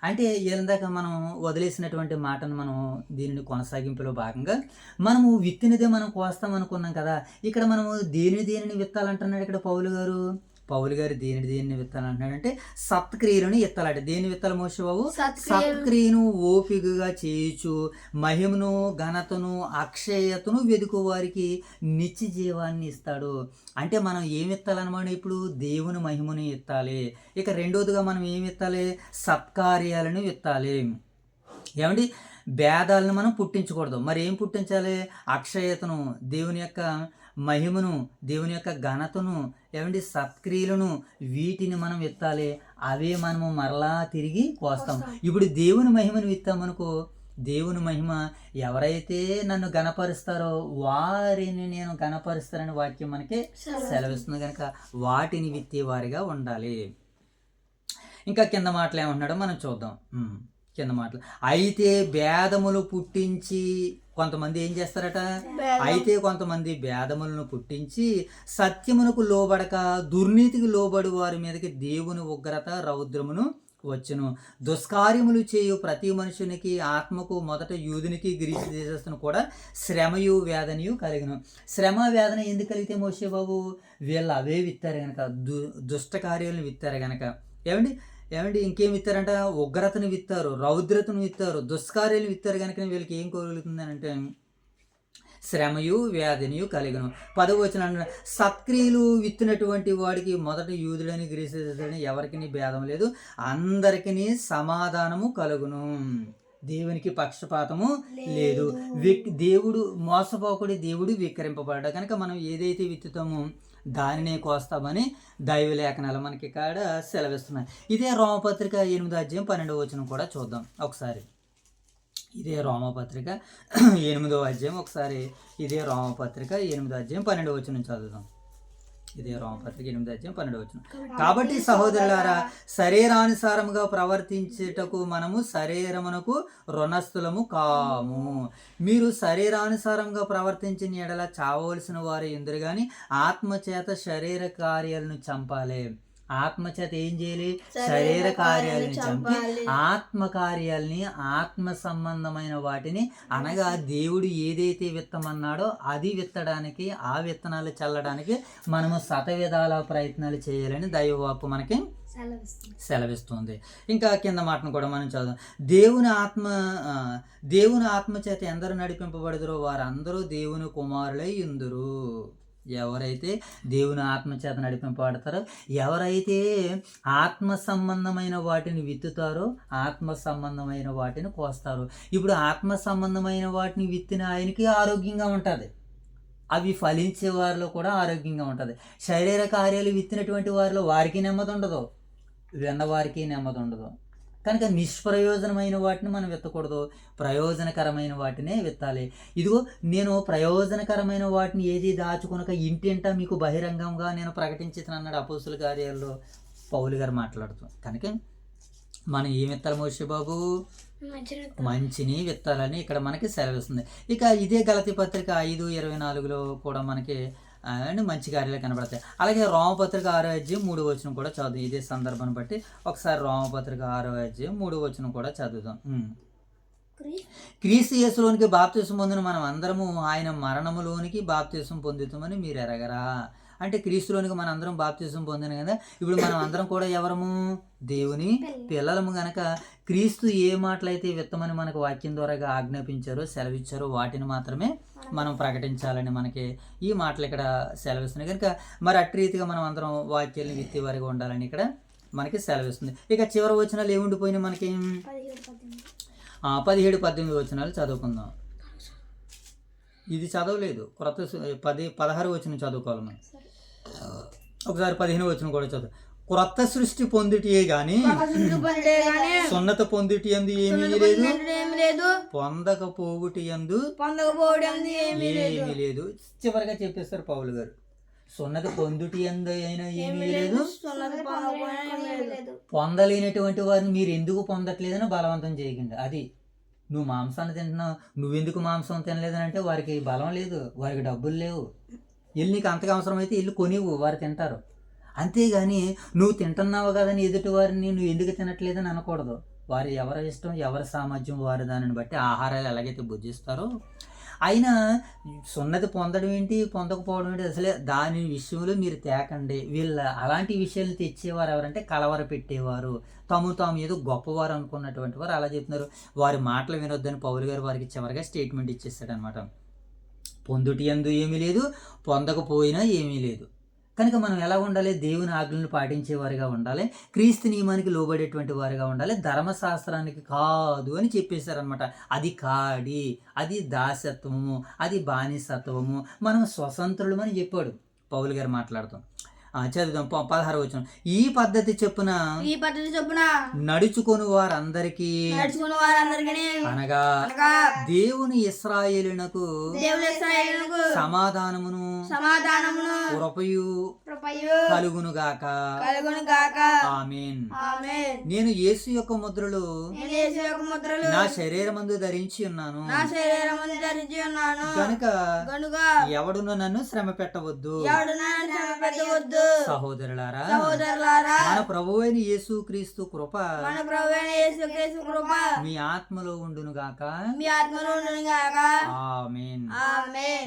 Speaker 1: అంటే ఇందాక మనం వదిలేసినటువంటి మాటను మనం దీనిని కొనసాగింపులో భాగంగా మనము విత్తినదే మనం కోస్తాం అనుకున్నాం కదా. ఇక్కడ మనము దేనిని విత్తాలంటున్నాడు ఇక్కడ పౌలు గారు? పౌలు గారు దేన్ని విత్తాలంటున్నాడంటే సత్క్రియలను విత్తాలంటే దేని విత్తాలి మోషే బాబు? సత్క్రియను ఓపికగా చేయుచు మహిమను ఘనతను అక్షయతను వెదుకు వారికి నిత్య జీవాన్ని ఇస్తాడు. అంటే మనం ఏమి ఎత్తాలన్నమాట? ఇప్పుడు దేవుని మహిమను ఎత్తాలి. ఇక రెండోదిగా మనం ఏమి ఎత్తాలి? సత్కార్యాలను ఎత్తాలి. ఏమండి, భేదాలను మనం పుట్టించకూడదు. మరి ఏం పుట్టించాలి? అక్షయతను, దేవుని యొక్క మహిమను, దేవుని యొక్క ఘనతను, ఏమండి సత్క్రియలను, వీటిని మనం ఎత్తాలి. అవే మనము మరలా తిరిగి కోస్తాం. ఇప్పుడు దేవుని మహిమను విత్తామనుకో, దేవుని మహిమ ఎవరైతే నన్ను గణపరుస్తారో వారిని నేను గణపరుస్తానని వాక్యం మనకి సెలవిస్తుంది కనుక వాటిని విత్తేవారిగా ఉండాలి. ఇంకా కింద మాటలు ఏమంటున్నాడో మనం చూద్దాం. కింద మాటలు, అయితే భేదములు పుట్టించి కొంతమంది ఏం చేస్తారట? అయితే కొంతమంది భేదములను పుట్టించి సత్యమునకు లోబడక దుర్నీతికి లోబడి వారి మీదకి దేవుని ఉగ్రత రౌద్రమును వచ్చును. దుష్కార్యములు చేయు ప్రతి మనుషునికి ఆత్మకు మొదట యూదునికి గ్రీసు దేశస్తును కూడా శ్రమయు వేదనయు కలిగిన. శ్రమ వేదన ఎందుకు కలిగితే మోషే బాబు? వీళ్ళు అవే విత్తారు కనుక, దుష్ట కార్యాలను విత్తారు కనుక. ఏమండి ఇంకేం విత్తారంట? ఉగ్రతను విత్తారు, రౌద్రతను విత్తారు, దుష్కార్యాలు విత్తారు కనుక వీళ్ళకి ఏం కలుగుతుంది అంటే శ్రమయు వ్యాధినియు కలిగను. 10వ వచనం, సత్క్రియలు విత్తినటువంటి వాడికి మొదట యూదుడని గ్రీసుడని ఎవరికి భేదం లేదు, అందరికీ సమాధానము కలుగును. దేవునికి పక్షపాతము లేదు. దేవుడు మోసపోకుడి, దేవుడు వికరింపబడ్డా కనుక మనం ఏదైతే విత్తుతామో దానినే కోస్తామని దైవ లేఖనాలు మనకి ఇక్కడ సెలవిస్తున్నాయి. ఇదే రోమపత్రిక 8వ అధ్యాయం 12వ వచనం కూడా చూద్దాం ఒకసారి. ఇదే రోమపత్రిక 8వ అధ్యాయం, ఒకసారి ఇదే రోమపత్రిక 8వ అధ్యాయం 12వ వచనం చదువుదాం. ఇదే రోమపత్రిక 8వ అధ్యాయం 12వ వచనం. కాబట్టి సహోదరులారా, శరీరానుసారముగా ప్రవర్తించేటకు మనము శరీరమునకు రుణస్థులము కాము. మీరు శరీరానుసారంగా ప్రవర్తించిన ఎడల చావవలసిన వారు ఎందురు కానీ ఆత్మచేత శరీర కార్యాలను చంపాలి. ఆత్మచేత ఏం చేయాలి? శరీర కార్యాలని చంపి ఆత్మ కార్యాలని, ఆత్మ సంబంధమైన వాటిని, అనగా దేవుడు ఏదైతే విత్తమన్నాడో అది విత్తడానికి, ఆ విత్తనాలు చల్లడానికి మనము శతవిధాల ప్రయత్నాలు చేయాలని దైవవాక్కు మనకి సెలవిస్తుంది. ఇంకా కింద మాటను కూడా మనం చదువు. దేవుని ఆత్మ చేత ఎందరు నడిపింపబడుదురో వారందరూ దేవుని కుమారులై ఉందురు. ఎవరైతే దేవుని ఆత్మచేత నడిపింపబడతారో, ఎవరైతే ఆత్మ సంబంధమైన వాటిని విత్తుతారో ఆత్మ సంబంధమైన వాటిని కోస్తారు. ఇప్పుడు ఆత్మ సంబంధమైన వాటిని విత్తిన ఆయనకి ఆరోగ్యంగా ఉంటుంది, అవి ఫలించే వారిలో కూడా ఆరోగ్యంగా ఉంటుంది. శరీర కార్యాలు విత్తినటువంటి వారిలో వారికి నెమ్మది ఉండదు, విన్నవారికి నెమ్మది ఉండదు. కనుక నిష్ప్రయోజనమైన వాటిని మనం విత్తకూడదు, ప్రయోజనకరమైన వాటినే విత్తాలి. ఇదిగో నేను ప్రయోజనకరమైన వాటిని ఏది దాచుకొనక ఇంటింటా మీకు బహిరంగంగా నేను ప్రకటించుతున్నాడు అపోస్తుల కార్యాల్లో పౌలు గారు మాట్లాడుతూ. కనుక మనం ఏం విత్తాలి మోషే బాబు? మంచిని విత్తాలని ఇక్కడ మనకి సెలవిస్తుంది. ఇక ఇదే గలతీ పత్రిక 5:24లో కూడా మనకి మంచి కార్యాలు కనబడతాయి. అలాగే రోమపత్రిక 6వ అధ్యాయం 3వ వచనం కూడా చదువు. ఇదే సందర్భాన్ని బట్టి ఒకసారి రోమపత్రిక 6వ అధ్యాయం 3వ వచనం కూడా చదువుదాం. క్రీస్తు యేసులోనికి బాప్తిసం పొందిన మనం అందరము ఆయన మరణములోనికి బాప్తిసం పొందుతామని మీరు ఎరగరా? అంటే క్రీస్తులోనికి మన అందరం బాప్తిసం పొందిన కదా. ఇప్పుడు మనం అందరం కూడా ఎవరము? దేవుని పిల్లలము గనక క్రీస్తు ఏ మాటలైతే విత్తమని మనకు వాక్యం ద్వారా ఆజ్ఞాపించారో, సెలవిచ్చారో వాటిని మాత్రమే మనం ప్రకటించాలని మనకి ఈ మాటలు ఇక్కడ సెలవిస్తున్నాయి. కనుక మరి అట్టి రీతిగా మనం అందరం వాక్యాలను విత్తే వారిగా ఉండాలని ఇక్కడ మనకి సెలవిస్తుంది. ఇక చివరి వచనాలు ఏముండిపోయినాయి మనకి? 17-18 వచనాలు చదువుకుందాం. ఇది చదవలేదు, కొత్త 16 వచనం చదువుకోవాలి మనం. ఒకసారి 15 వచనం కూడా చదువు. క్రొత్త సృష్టి పొందుటియే గాని సున్నత పొందుటి యందు ఏమీ లేదు, పొందకపోవుటి యందు ఏమీ లేదు. చివరిగా చెప్పేస్తారు పౌలు గారు, సున్నత పొందుటి యందు అయినా ఏమీ లేదు, పొందలేనటువంటి వారిని మీరు ఎందుకు పొందట్లేదని బలవంతం చేయకండి. అది నువ్వు మాంసాన్ని తింటున్నావు, నువ్వెందుకు మాంసం తినలేదని అంటే వారికి బలం లేదు, వారికి డబ్బులు లేవు. వెళ్ళి నీకు అంతగా అవసరమైతే వెళ్ళి కొనివ్వు, వారు తింటారు. అంతేగాని నువ్వు తింటున్నావు కదని ఎదుటి వారిని నువ్వు ఎందుకు తినట్లేదని అనకూడదు. వారి ఎవరి ఇష్టం, ఎవరి సామర్థ్యం వారి దానిని బట్టి ఆహారాలు ఎలాగైతే భుజిస్తారో అయినా సున్నతి పొందడం ఏంటి, పొందకపోవడం ఏంటి, అసలే దాని విషయంలో మీరు తేకండి. వీళ్ళ అలాంటి విషయాలు తెచ్చేవారు ఎవరంటే కలవర పెట్టేవారు, తాము ఏదో గొప్పవారు అనుకున్నటువంటి వారు అలా చెప్తున్నారు. వారి మాటలు వినొద్దని పౌలు గారు వారికి చివరిగా స్టేట్మెంట్ ఇచ్చేస్తాడు అనమాట. పొందుటి యందు ఏమీ లేదు, పొందకపోయినా ఏమీ లేదు. కనుక మనం ఎలా ఉండాలి? దేవుని ఆజ్ఞలను పాటించేవారిగా ఉండాలి, క్రీస్తు నియమానికి లోబడేటువంటి వారిగా ఉండాలి, ధర్మశాస్త్రానికి కాదు అని చెప్పేశారనమాట. అది కాడి, అది దాసత్వము, అది బానిసత్వము, మనం స్వతంత్రులు అని చెప్పాడు పౌలు గారు మాట్లాడుతాం. చదువుదాం 16వ వచనం. ఈ పద్ధతి చొప్పున నడుచుకొని వారందరికీ అనగా దేవుని ఇశ్రాయేలునకు సమాధానమును కృపయు కలుగును గాక. ఆమేన్. నేను యేసు యొక్క ముద్రలు నా శరీరమందు ధరించి ఉన్నాను కనుక ఎవడును నన్ను శ్రమ పెట్టవద్దు. సహోదరులారా, మన ప్రభువైన యేసు క్రీస్తు కృప మీ ఆత్మలో ఉండును గాక. ఆమేన్.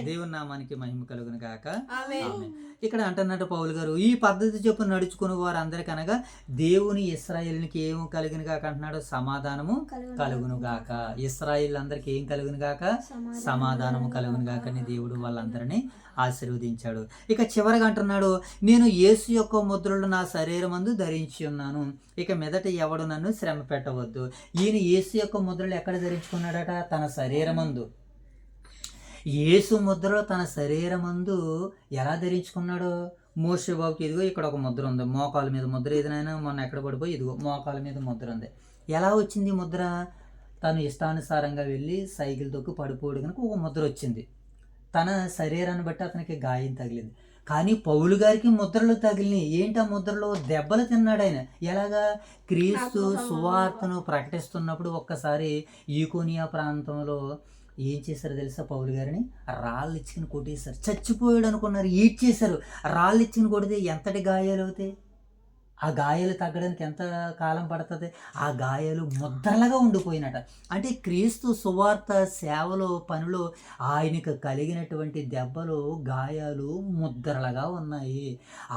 Speaker 1: దేవుని నామానికి మహిమ కలుగును గాక. ఆమేన్. ఇక్కడ అంటున్నట్టు పౌలు గారు, ఈ పద్ధతి చొప్పున నడుచుకుని వారు అందరికనగా దేవుని ఇశ్రాయేలునికి ఏం కలుగును గాక అంటున్నాడు? సమాధానము కలుగును గాక. ఇశ్రాయేలు అందరికి ఏం కలుగును గాక? సమాధానము కలుగును గాక అని దేవుడు వాళ్ళందరినీ ఆశీర్వదించాడు. ఇక చివరగా అంటున్నాడు, నేను యేసు యొక్క ముద్రలు నా శరీరమందు ధరించి ఉన్నాను, ఇక మీదట ఎవడు నన్ను శ్రమ పెట్టవద్దు. ఈయన యేసు యొక్క ముద్రలు ఎక్కడ ధరించుకున్నాడట? తన శరీరమందు. యేసు ముద్రలో తన శరీరమందు ఎలా ధరించుకున్నాడు? మోషే బాబుకి ఇదిగో ఇక్కడ ఒక ముద్ర ఉంది, మోకాల మీద ముద్ర. ఏదైనా మొన్న ఎక్కడ పడిపోయి ఇదిగో మోకాల మీద ముద్ర ఉంది. ఎలా వచ్చింది ముద్ర? తను ఇష్టానుసారంగా వెళ్ళి సైకిల్ తొక్కి పడిపోడు కనుక ఒక ముద్ర వచ్చింది. తన శరీరాన్ని బట్టి అతనికి గాయం తగిలింది. కానీ పౌలు గారికి ముద్రలు తగిలినాయి. ఏంటి ఆ ముద్రలో? దెబ్బలు తిన్నాడు ఆయన. ఎలాగా? క్రీస్తు సువార్తను ప్రకటిస్తున్నప్పుడు ఒక్కసారి ఈకోనియా ప్రాంతంలో ఏం చేశారు తెలుసా? పౌలు గారిని రాళ్ళు ఇచ్చుకుని కొట్టేశారు. చచ్చిపోయాడు అనుకున్నారు, ఈడ్చేశారు. రాళ్ళు ఇచ్చుకుని కొడితే ఎంతటి గాయాలు అవుతాయి? ఆ గాయాలు తగ్గడానికి ఎంత కాలం పడుతుంది? ఆ గాయాలు ముద్రలుగా ఉండిపోయినట. అంటే క్రీస్తు సువార్త సేవలో పనిలో ఆయనకు కలిగినటువంటి దెబ్బలు, గాయాలు ముద్రలుగా ఉన్నాయి.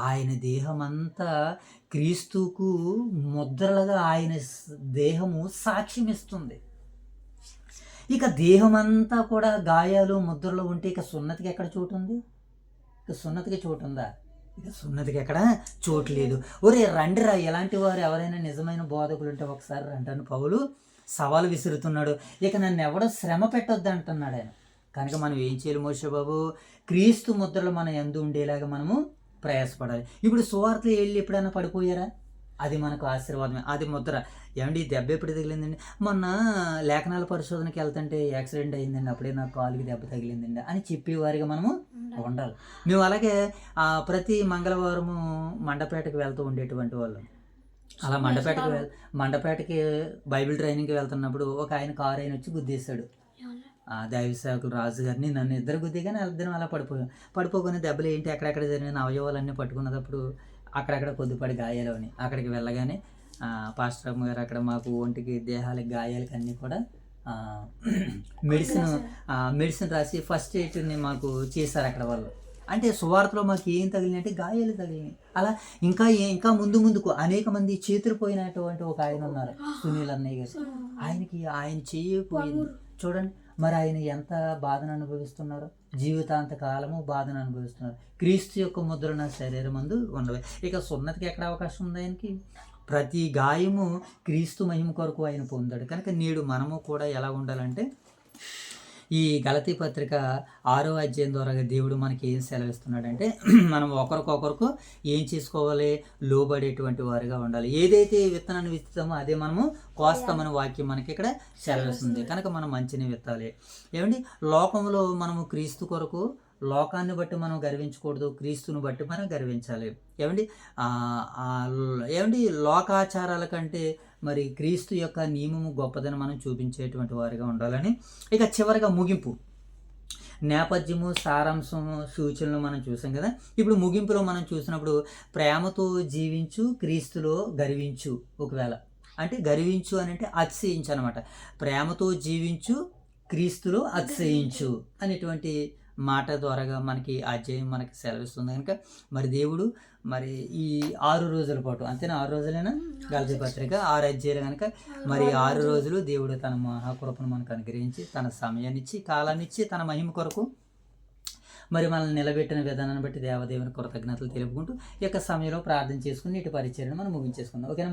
Speaker 1: ఆయన దేహమంతా క్రీస్తుకు ముద్రలుగా ఆయన దేహము సాక్ష్యం ఇస్తుంది. ఇక దేహమంతా కూడా గాయాలు ముద్రలు ఉంటే ఇక సున్నతికి ఎక్కడ చోటు ఉంది? ఇక సున్నతికి చోటు ఉందా? ఇక సున్నతికి ఎక్కడ చోటు లేదు. ఒరే రండిరా, ఎలాంటి వారు ఎవరైనా నిజమైన బోధకులు ఉంటే ఒకసారి రండి పౌలు సవాలు విసురుతున్నాడు. ఇక నన్ను ఎవడో శ్రమ పెట్టొద్దు అంటున్నాడు ఆయన. కనుక మనం ఏం చేయాలి మోషే బాబు? క్రీస్తు ముద్రలు మన యందు ఉండేలాగా మనము ప్రయాసపడాలి. ఇప్పుడు సువార్తలు వెళ్ళి ఎప్పుడైనా పడిపోయారా? అది మనకు ఆశీర్వాదమే. అది ముద్ర. ఏమండి దెబ్బ ఎప్పుడు తగిలిందండి? మొన్న లేఖనాల పరిశోధనకి వెళ్తుంటే యాక్సిడెంట్ అయిందండి, అప్పుడే నాకు కాలుకి దెబ్బ తగిలిందండి అని చెప్పేవారిగా మనము ఉండాలి. మేము అలాగే ప్రతి మంగళవారము మండపేటకి వెళ్తూ ఉండేటువంటి వాళ్ళం. అలా మండపేటకి బైబిల్ ట్రైనింగ్కి వెళ్తున్నప్పుడు ఒక ఆయన కారు ఆయన వచ్చి గుద్దేశాడు. దైవ సేవకులు రాజు గారిని, నన్ను ఇద్దరు గుద్దిగానే ఇద్దరం అలా పడిపోకుని దెబ్బలు ఏంటి ఎక్కడెక్కడ జరిగిన అవయవాలన్నీ పట్టుకున్నప్పుడు అక్కడక్కడ కొద్దిపాటి గాయాలు అని అక్కడికి వెళ్ళగానే పాస్టర్ అమ్మ గారు అక్కడ మాకు ఒంటికి దేహాలకి గాయాలకి అన్నీ కూడా మెడిసిన్ రాసి ఫస్ట్ ఎయిడ్ని మాకు చేశారు అక్కడ వాళ్ళు. అంటే సువార్తలో మాకు ఏం తగిలినాయి అంటే గాయాలు తగిలినాయి. అలా ఇంకా ముందుకు అనేక మంది చేతులు పోయినటువంటి ఒక ఆయన ఉన్నారు, సునీల్ అన్నయ్య గారు. ఆయన చేయకపోయింది చూడండి. మరి ఆయన ఎంత బాధను అనుభవిస్తున్నారు? జీవితాంత కాలము బాధను అనుభవిస్తున్నారు. క్రీస్తు యొక్క ముద్ర నా శరీరం అందు ఉండవు. ఇక సున్నతికి ఎక్కడ అవకాశం ఉంది ఆయనకి? ప్రతి గాయము క్రీస్తు మహిమ కొరకు ఆయన పొందాడు. కనుక నేడు మనము కూడా ఎలా ఉండాలంటే ఈ గలతీ పత్రిక 6వ అధ్యాయం ద్వారా దేవుడు మనకి ఏం సెలవిస్తున్నాడంటే మనం ఒకరికొకరికి ఏం చేసుకోవాలి? లోబడేటువంటి వారిగా ఉండాలి. ఏదైతే విత్తనాన్ని విత్తుతామో అదే మనము కోస్తామని వాక్యం మనకి ఇక్కడ సెలవిస్తుంది. కనుక మనం మంచిని విత్తాలి. ఏమండి లోకంలో మనము క్రీస్తు కొరకు లోకాన్ని బట్టి మనం గర్వించకూడదు, క్రీస్తుని బట్టి మనం గర్వించాలి. ఏమండి లోకాచారాల కంటే మరి క్రీస్తు యొక్క నియమము గొప్పదని మనం చూపించేటువంటి వారిగా ఉండాలని. ఇక చివరిగా ముగింపు, నేపథ్యము, సారాంశము, సూచనలు మనం చూసాం కదా. ఇప్పుడు ముగింపులో మనం చూసినప్పుడు ప్రేమతో జీవించు, క్రీస్తులో గర్వించు. ఒకవేళ అంటే గర్వించు అని అంటే అతిశయించు అనమాట. ప్రేమతో జీవించు, క్రీస్తులో అతిశయించు అనేటువంటి మాట ద్వారాగా మనకి అధ్యాయం మనకి సెలవిస్తుంది కనుక మరి దేవుడు మరి ఈ 6 రోజుల పాటు అంతేనా 6 రోజులైనా గలతీ పత్రిక 6 అధ్యాయాలు కనుక మరి 6 రోజులు దేవుడు తన మహాకృపను మనకు అనుగ్రహించి తన సమయాన్ని ఇచ్చి కాలాన్ని ఇచ్చి తన మహిమ కొరకు మరి మనల్ని నిలబెట్టిన విధానాన్ని బట్టి దేవదేవుని కృతజ్ఞతలు తెలుపుకుంటూ ఈ యొక్క సమయంలో ప్రార్థన చేసుకుని ఇటు పరిచర్యను మనం ముగించేసుకుందాం. ఓకేనా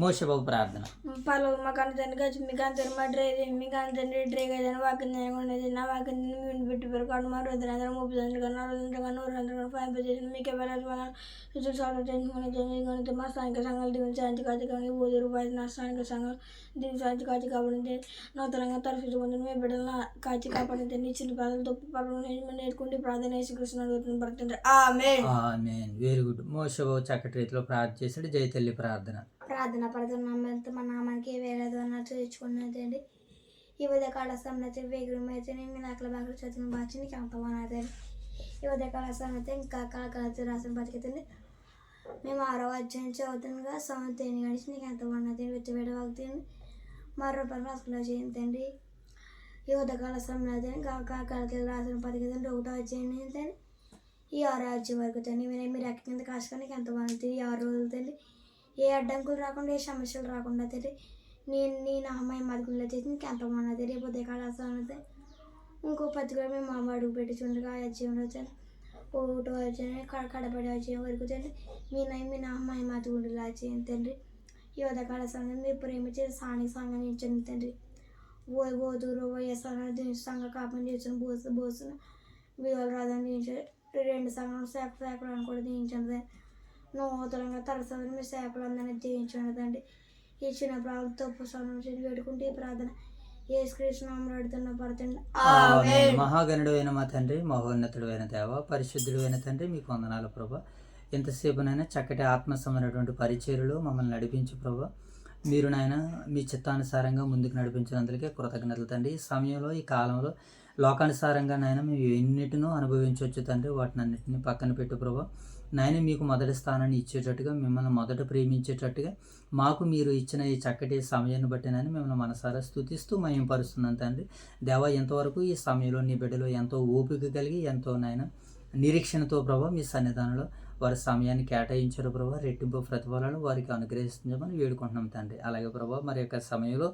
Speaker 1: మోషబాబు ప్రార్థన.
Speaker 2: పలు మాకు తండ్రి గచ్చి మీకు అందరు మా డ్రైవ్ మీకు అందరి డ్రైవ్ ఏదైనా వాకింది ఉండేది నా వాకింది మీరు పెట్టి పెరుగు మా రోజులందరూ 30 గంటలు 5 చేసిన మీకు ఎవరైనా మా స్థానిక సంఘాలు దిగులు శాంతి కాచి కానీ ఊది రూపాయలు నా స్థానిక సంఘాలు దిగులు శాంతి కాచి కాబట్టి నూతనంగా తరఫు పొందిన మీ బిడ్డలను కాచి కాపాడించండి చిన్న పాదలు తప్పు పనులు నేర్చుకుంటే ప్రార్థన వేసి కృష్ణ పడుతుంది.
Speaker 1: ఆమేన్. Very good. మోషబాబు చక్కటి రీతిలో ప్రార్థన చేశాడు. జయతల్లి ప్రార్థన.
Speaker 3: ప్రార్థన పడుతున్నామంతా మా నామానికి వేరేదో అన్నట్టు తెచ్చుకున్నదండి. ఈ ఉదయకాల సమయంలో వేగురమైతే మీ నాకల బాగా చదువుని బాచి నీకు అంతమన్నదండి. ఈ ఉదయకాల సమయంలో ఇంకా కాలకాలతో రాసిన బతికితుంది. మేము 6వ అధ్యాయం చదువుతుండగా సమతేని గడిచి నీకు ఎంతమన్నది వెచ్చబెడ వాగుతుంది మరో పని రాసుకులా చేయండి. ఈ ఉదయకాల సమయంలో కాలకాలతో రాసిన బతికితుంది 1వ అధ్యాయం ఏంటండి. ఈ 6వ అధ్యాయం వరకు తండ్రి మీరు ఎక్కడి కింద కాసుకోనికి ఎంతమన్నది. ఈ 6 రోజులు తండ్రి ఏ అడ్డంకులు రాకుండా ఏ సమస్యలు రాకుండా తెలియ నీ నామయ్య మదుకుల్లో చేసి నీకు ఎంతమన్నా తెలియ ఉదయకాల సమయంలో ఇంకో 10 కూడా మేము మా అడుగు పెట్టి చూడగా అధ్యయంలో వచ్చాను 1వ అధ్యాయం కడపడి అధ్యాయం వరకు తండ్రి మీ నామయ్య మదుగుడిలా చేయండి తండ్రి. ఈ ఉదయకాల సమయంలో మీరు ప్రేమించే స్థానిక సంఘాన్ని ఇచ్చండి తండ్రి. ఓదూరు వైఎస్ఆర్ సంఘ కాపని చేసిన బోసును విలువలు రాదని 2 సంఘాలు సేపలను కూడా దించండి. నూతనంగా తరచని మీ సేపలందరినీ జయించండి. ఈ చిన్న ప్రాంతం తప్పు సమస్యలు పెట్టుకుంటే ఈ ప్రార్థన యేసుక్రీస్తునామములో అడుగుతున్న పడుతుంది.
Speaker 1: మహాగణుడు అయిన మా తండ్రి, మహోన్నతుడు అయిన దేవ, పరిశుద్ధుడు అయిన తండ్రి, మీకు వందనాలు ప్రభా. ఎంతసేపునైనా చక్కటి ఆత్మసమైనటువంటి పరిచర్యలు మమ్మల్ని నడిపించు ప్రభా. మీరు నాయన మీ చిత్తానుసారంగా ముందుకు నడిపించినందుకే కృతజ్ఞతలు తండ్రి. ఈ సమయంలో ఈ కాలంలో లోకానుసారంగా నాయన మేము ఎన్నిటినో అనుభవించవచ్చు తండ్రి. వాటిని అన్నింటినీ పక్కన పెట్టు ప్రభా. నాయన మీకు మొదటి స్థానాన్ని ఇచ్చేటట్టుగా మిమ్మల్ని మొదట ప్రేమించేటట్టుగా మాకు మీరు ఇచ్చిన ఈ చక్కటి సమయాన్ని బట్టి నాయన మిమ్మల్ని మనసారా స్తుతిస్తూ మహిమపరుస్తున్నాను తండ్రి. దేవా ఎంతవరకు ఈ సమయంలో నీ బిడ్డలు ఎంతో ఓపిక కలిగి ఎంతో నాయన నిరీక్షణతో ప్రభా మీ సన్నిధానంలో వారి సమయాన్ని కేటాయించారు ప్రభా. రెట్టింపు ప్రతిఫలాలను వారికి అనుగ్రహిస్తుందని వేడుకుంటున్నాం తండ్రి. అలాగే ప్రభా మరి యొక్క సమయంలో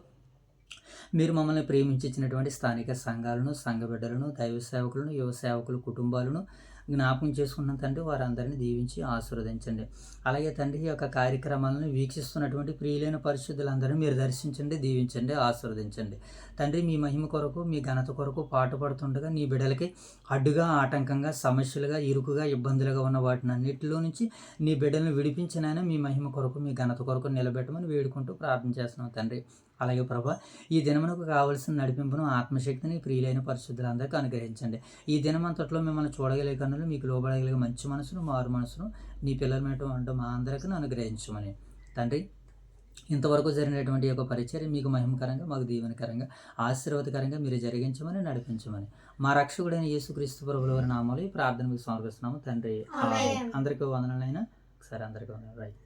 Speaker 1: మీరు మమ్మల్ని ప్రేమించినటువంటి స్థానిక సంఘాలను, సంఘ బిడ్డలను, దైవ సేవకులను, యువ సేవకులు కుటుంబాలను జ్ఞాపకం చేసుకున్న తండ్రి వారందరినీ దీవించి ఆశీర్వదించండి. అలాగే తండ్రి ఈ యొక్క కార్యక్రమాలను వీక్షిస్తున్నటువంటి ప్రియులైన పరిశుద్ధులందరినీ మీరు దర్శించండి, దీవించండి, ఆశీర్వదించండి తండ్రి. మీ మహిమ కొరకు మీ ఘనత కొరకు పాటుపడుతుండగా నీ బిడ్డలకి అడ్డుగా ఆటంకంగా సమస్యలుగా ఇరుకుగా ఇబ్బందులుగా ఉన్న వాటిని అన్నింటిలో నుంచి నీ బిడ్డలను విడిపించినైనా మీ మహిమ కొరకు మీ ఘనత కొరకు నిలబెట్టమని వేడుకుంటూ ప్రార్థన చేస్తున్నాం తండ్రి. అలాగే ప్రభా ఈ దినమునకు కావలసిన నడిపింపును ఆత్మశక్తిని ప్రియులైన పరిశుద్ధులందరికీ అనుగ్రహించండి. ఈ దినమంతట్లో మిమ్మల్ని చూడగలిగే కన్నులు, మీకు లోబడగలిగే మంచి మనసును, మారు మనసును నీ పిల్లల మీద అంటూ మా అందరికీ అనుగ్రహించమని తండ్రి. ఇంతవరకు జరిగినటువంటి యొక్క పరిచర్య మీకు మహిమకరంగా, మాకు దీవెనకరంగా, ఆశీర్వాదకరంగా మీరు జరిగించమని నడిపించమని మా రక్షకుడైన యేసుక్రీస్తు ప్రభువుల వారి నామాలు ఈ ప్రార్థన మీకు సమర్పిస్తున్నాము తండ్రి. అందరికీ వందనాలైనా ఒకసారి అందరికీ వందనాలు. రైట్.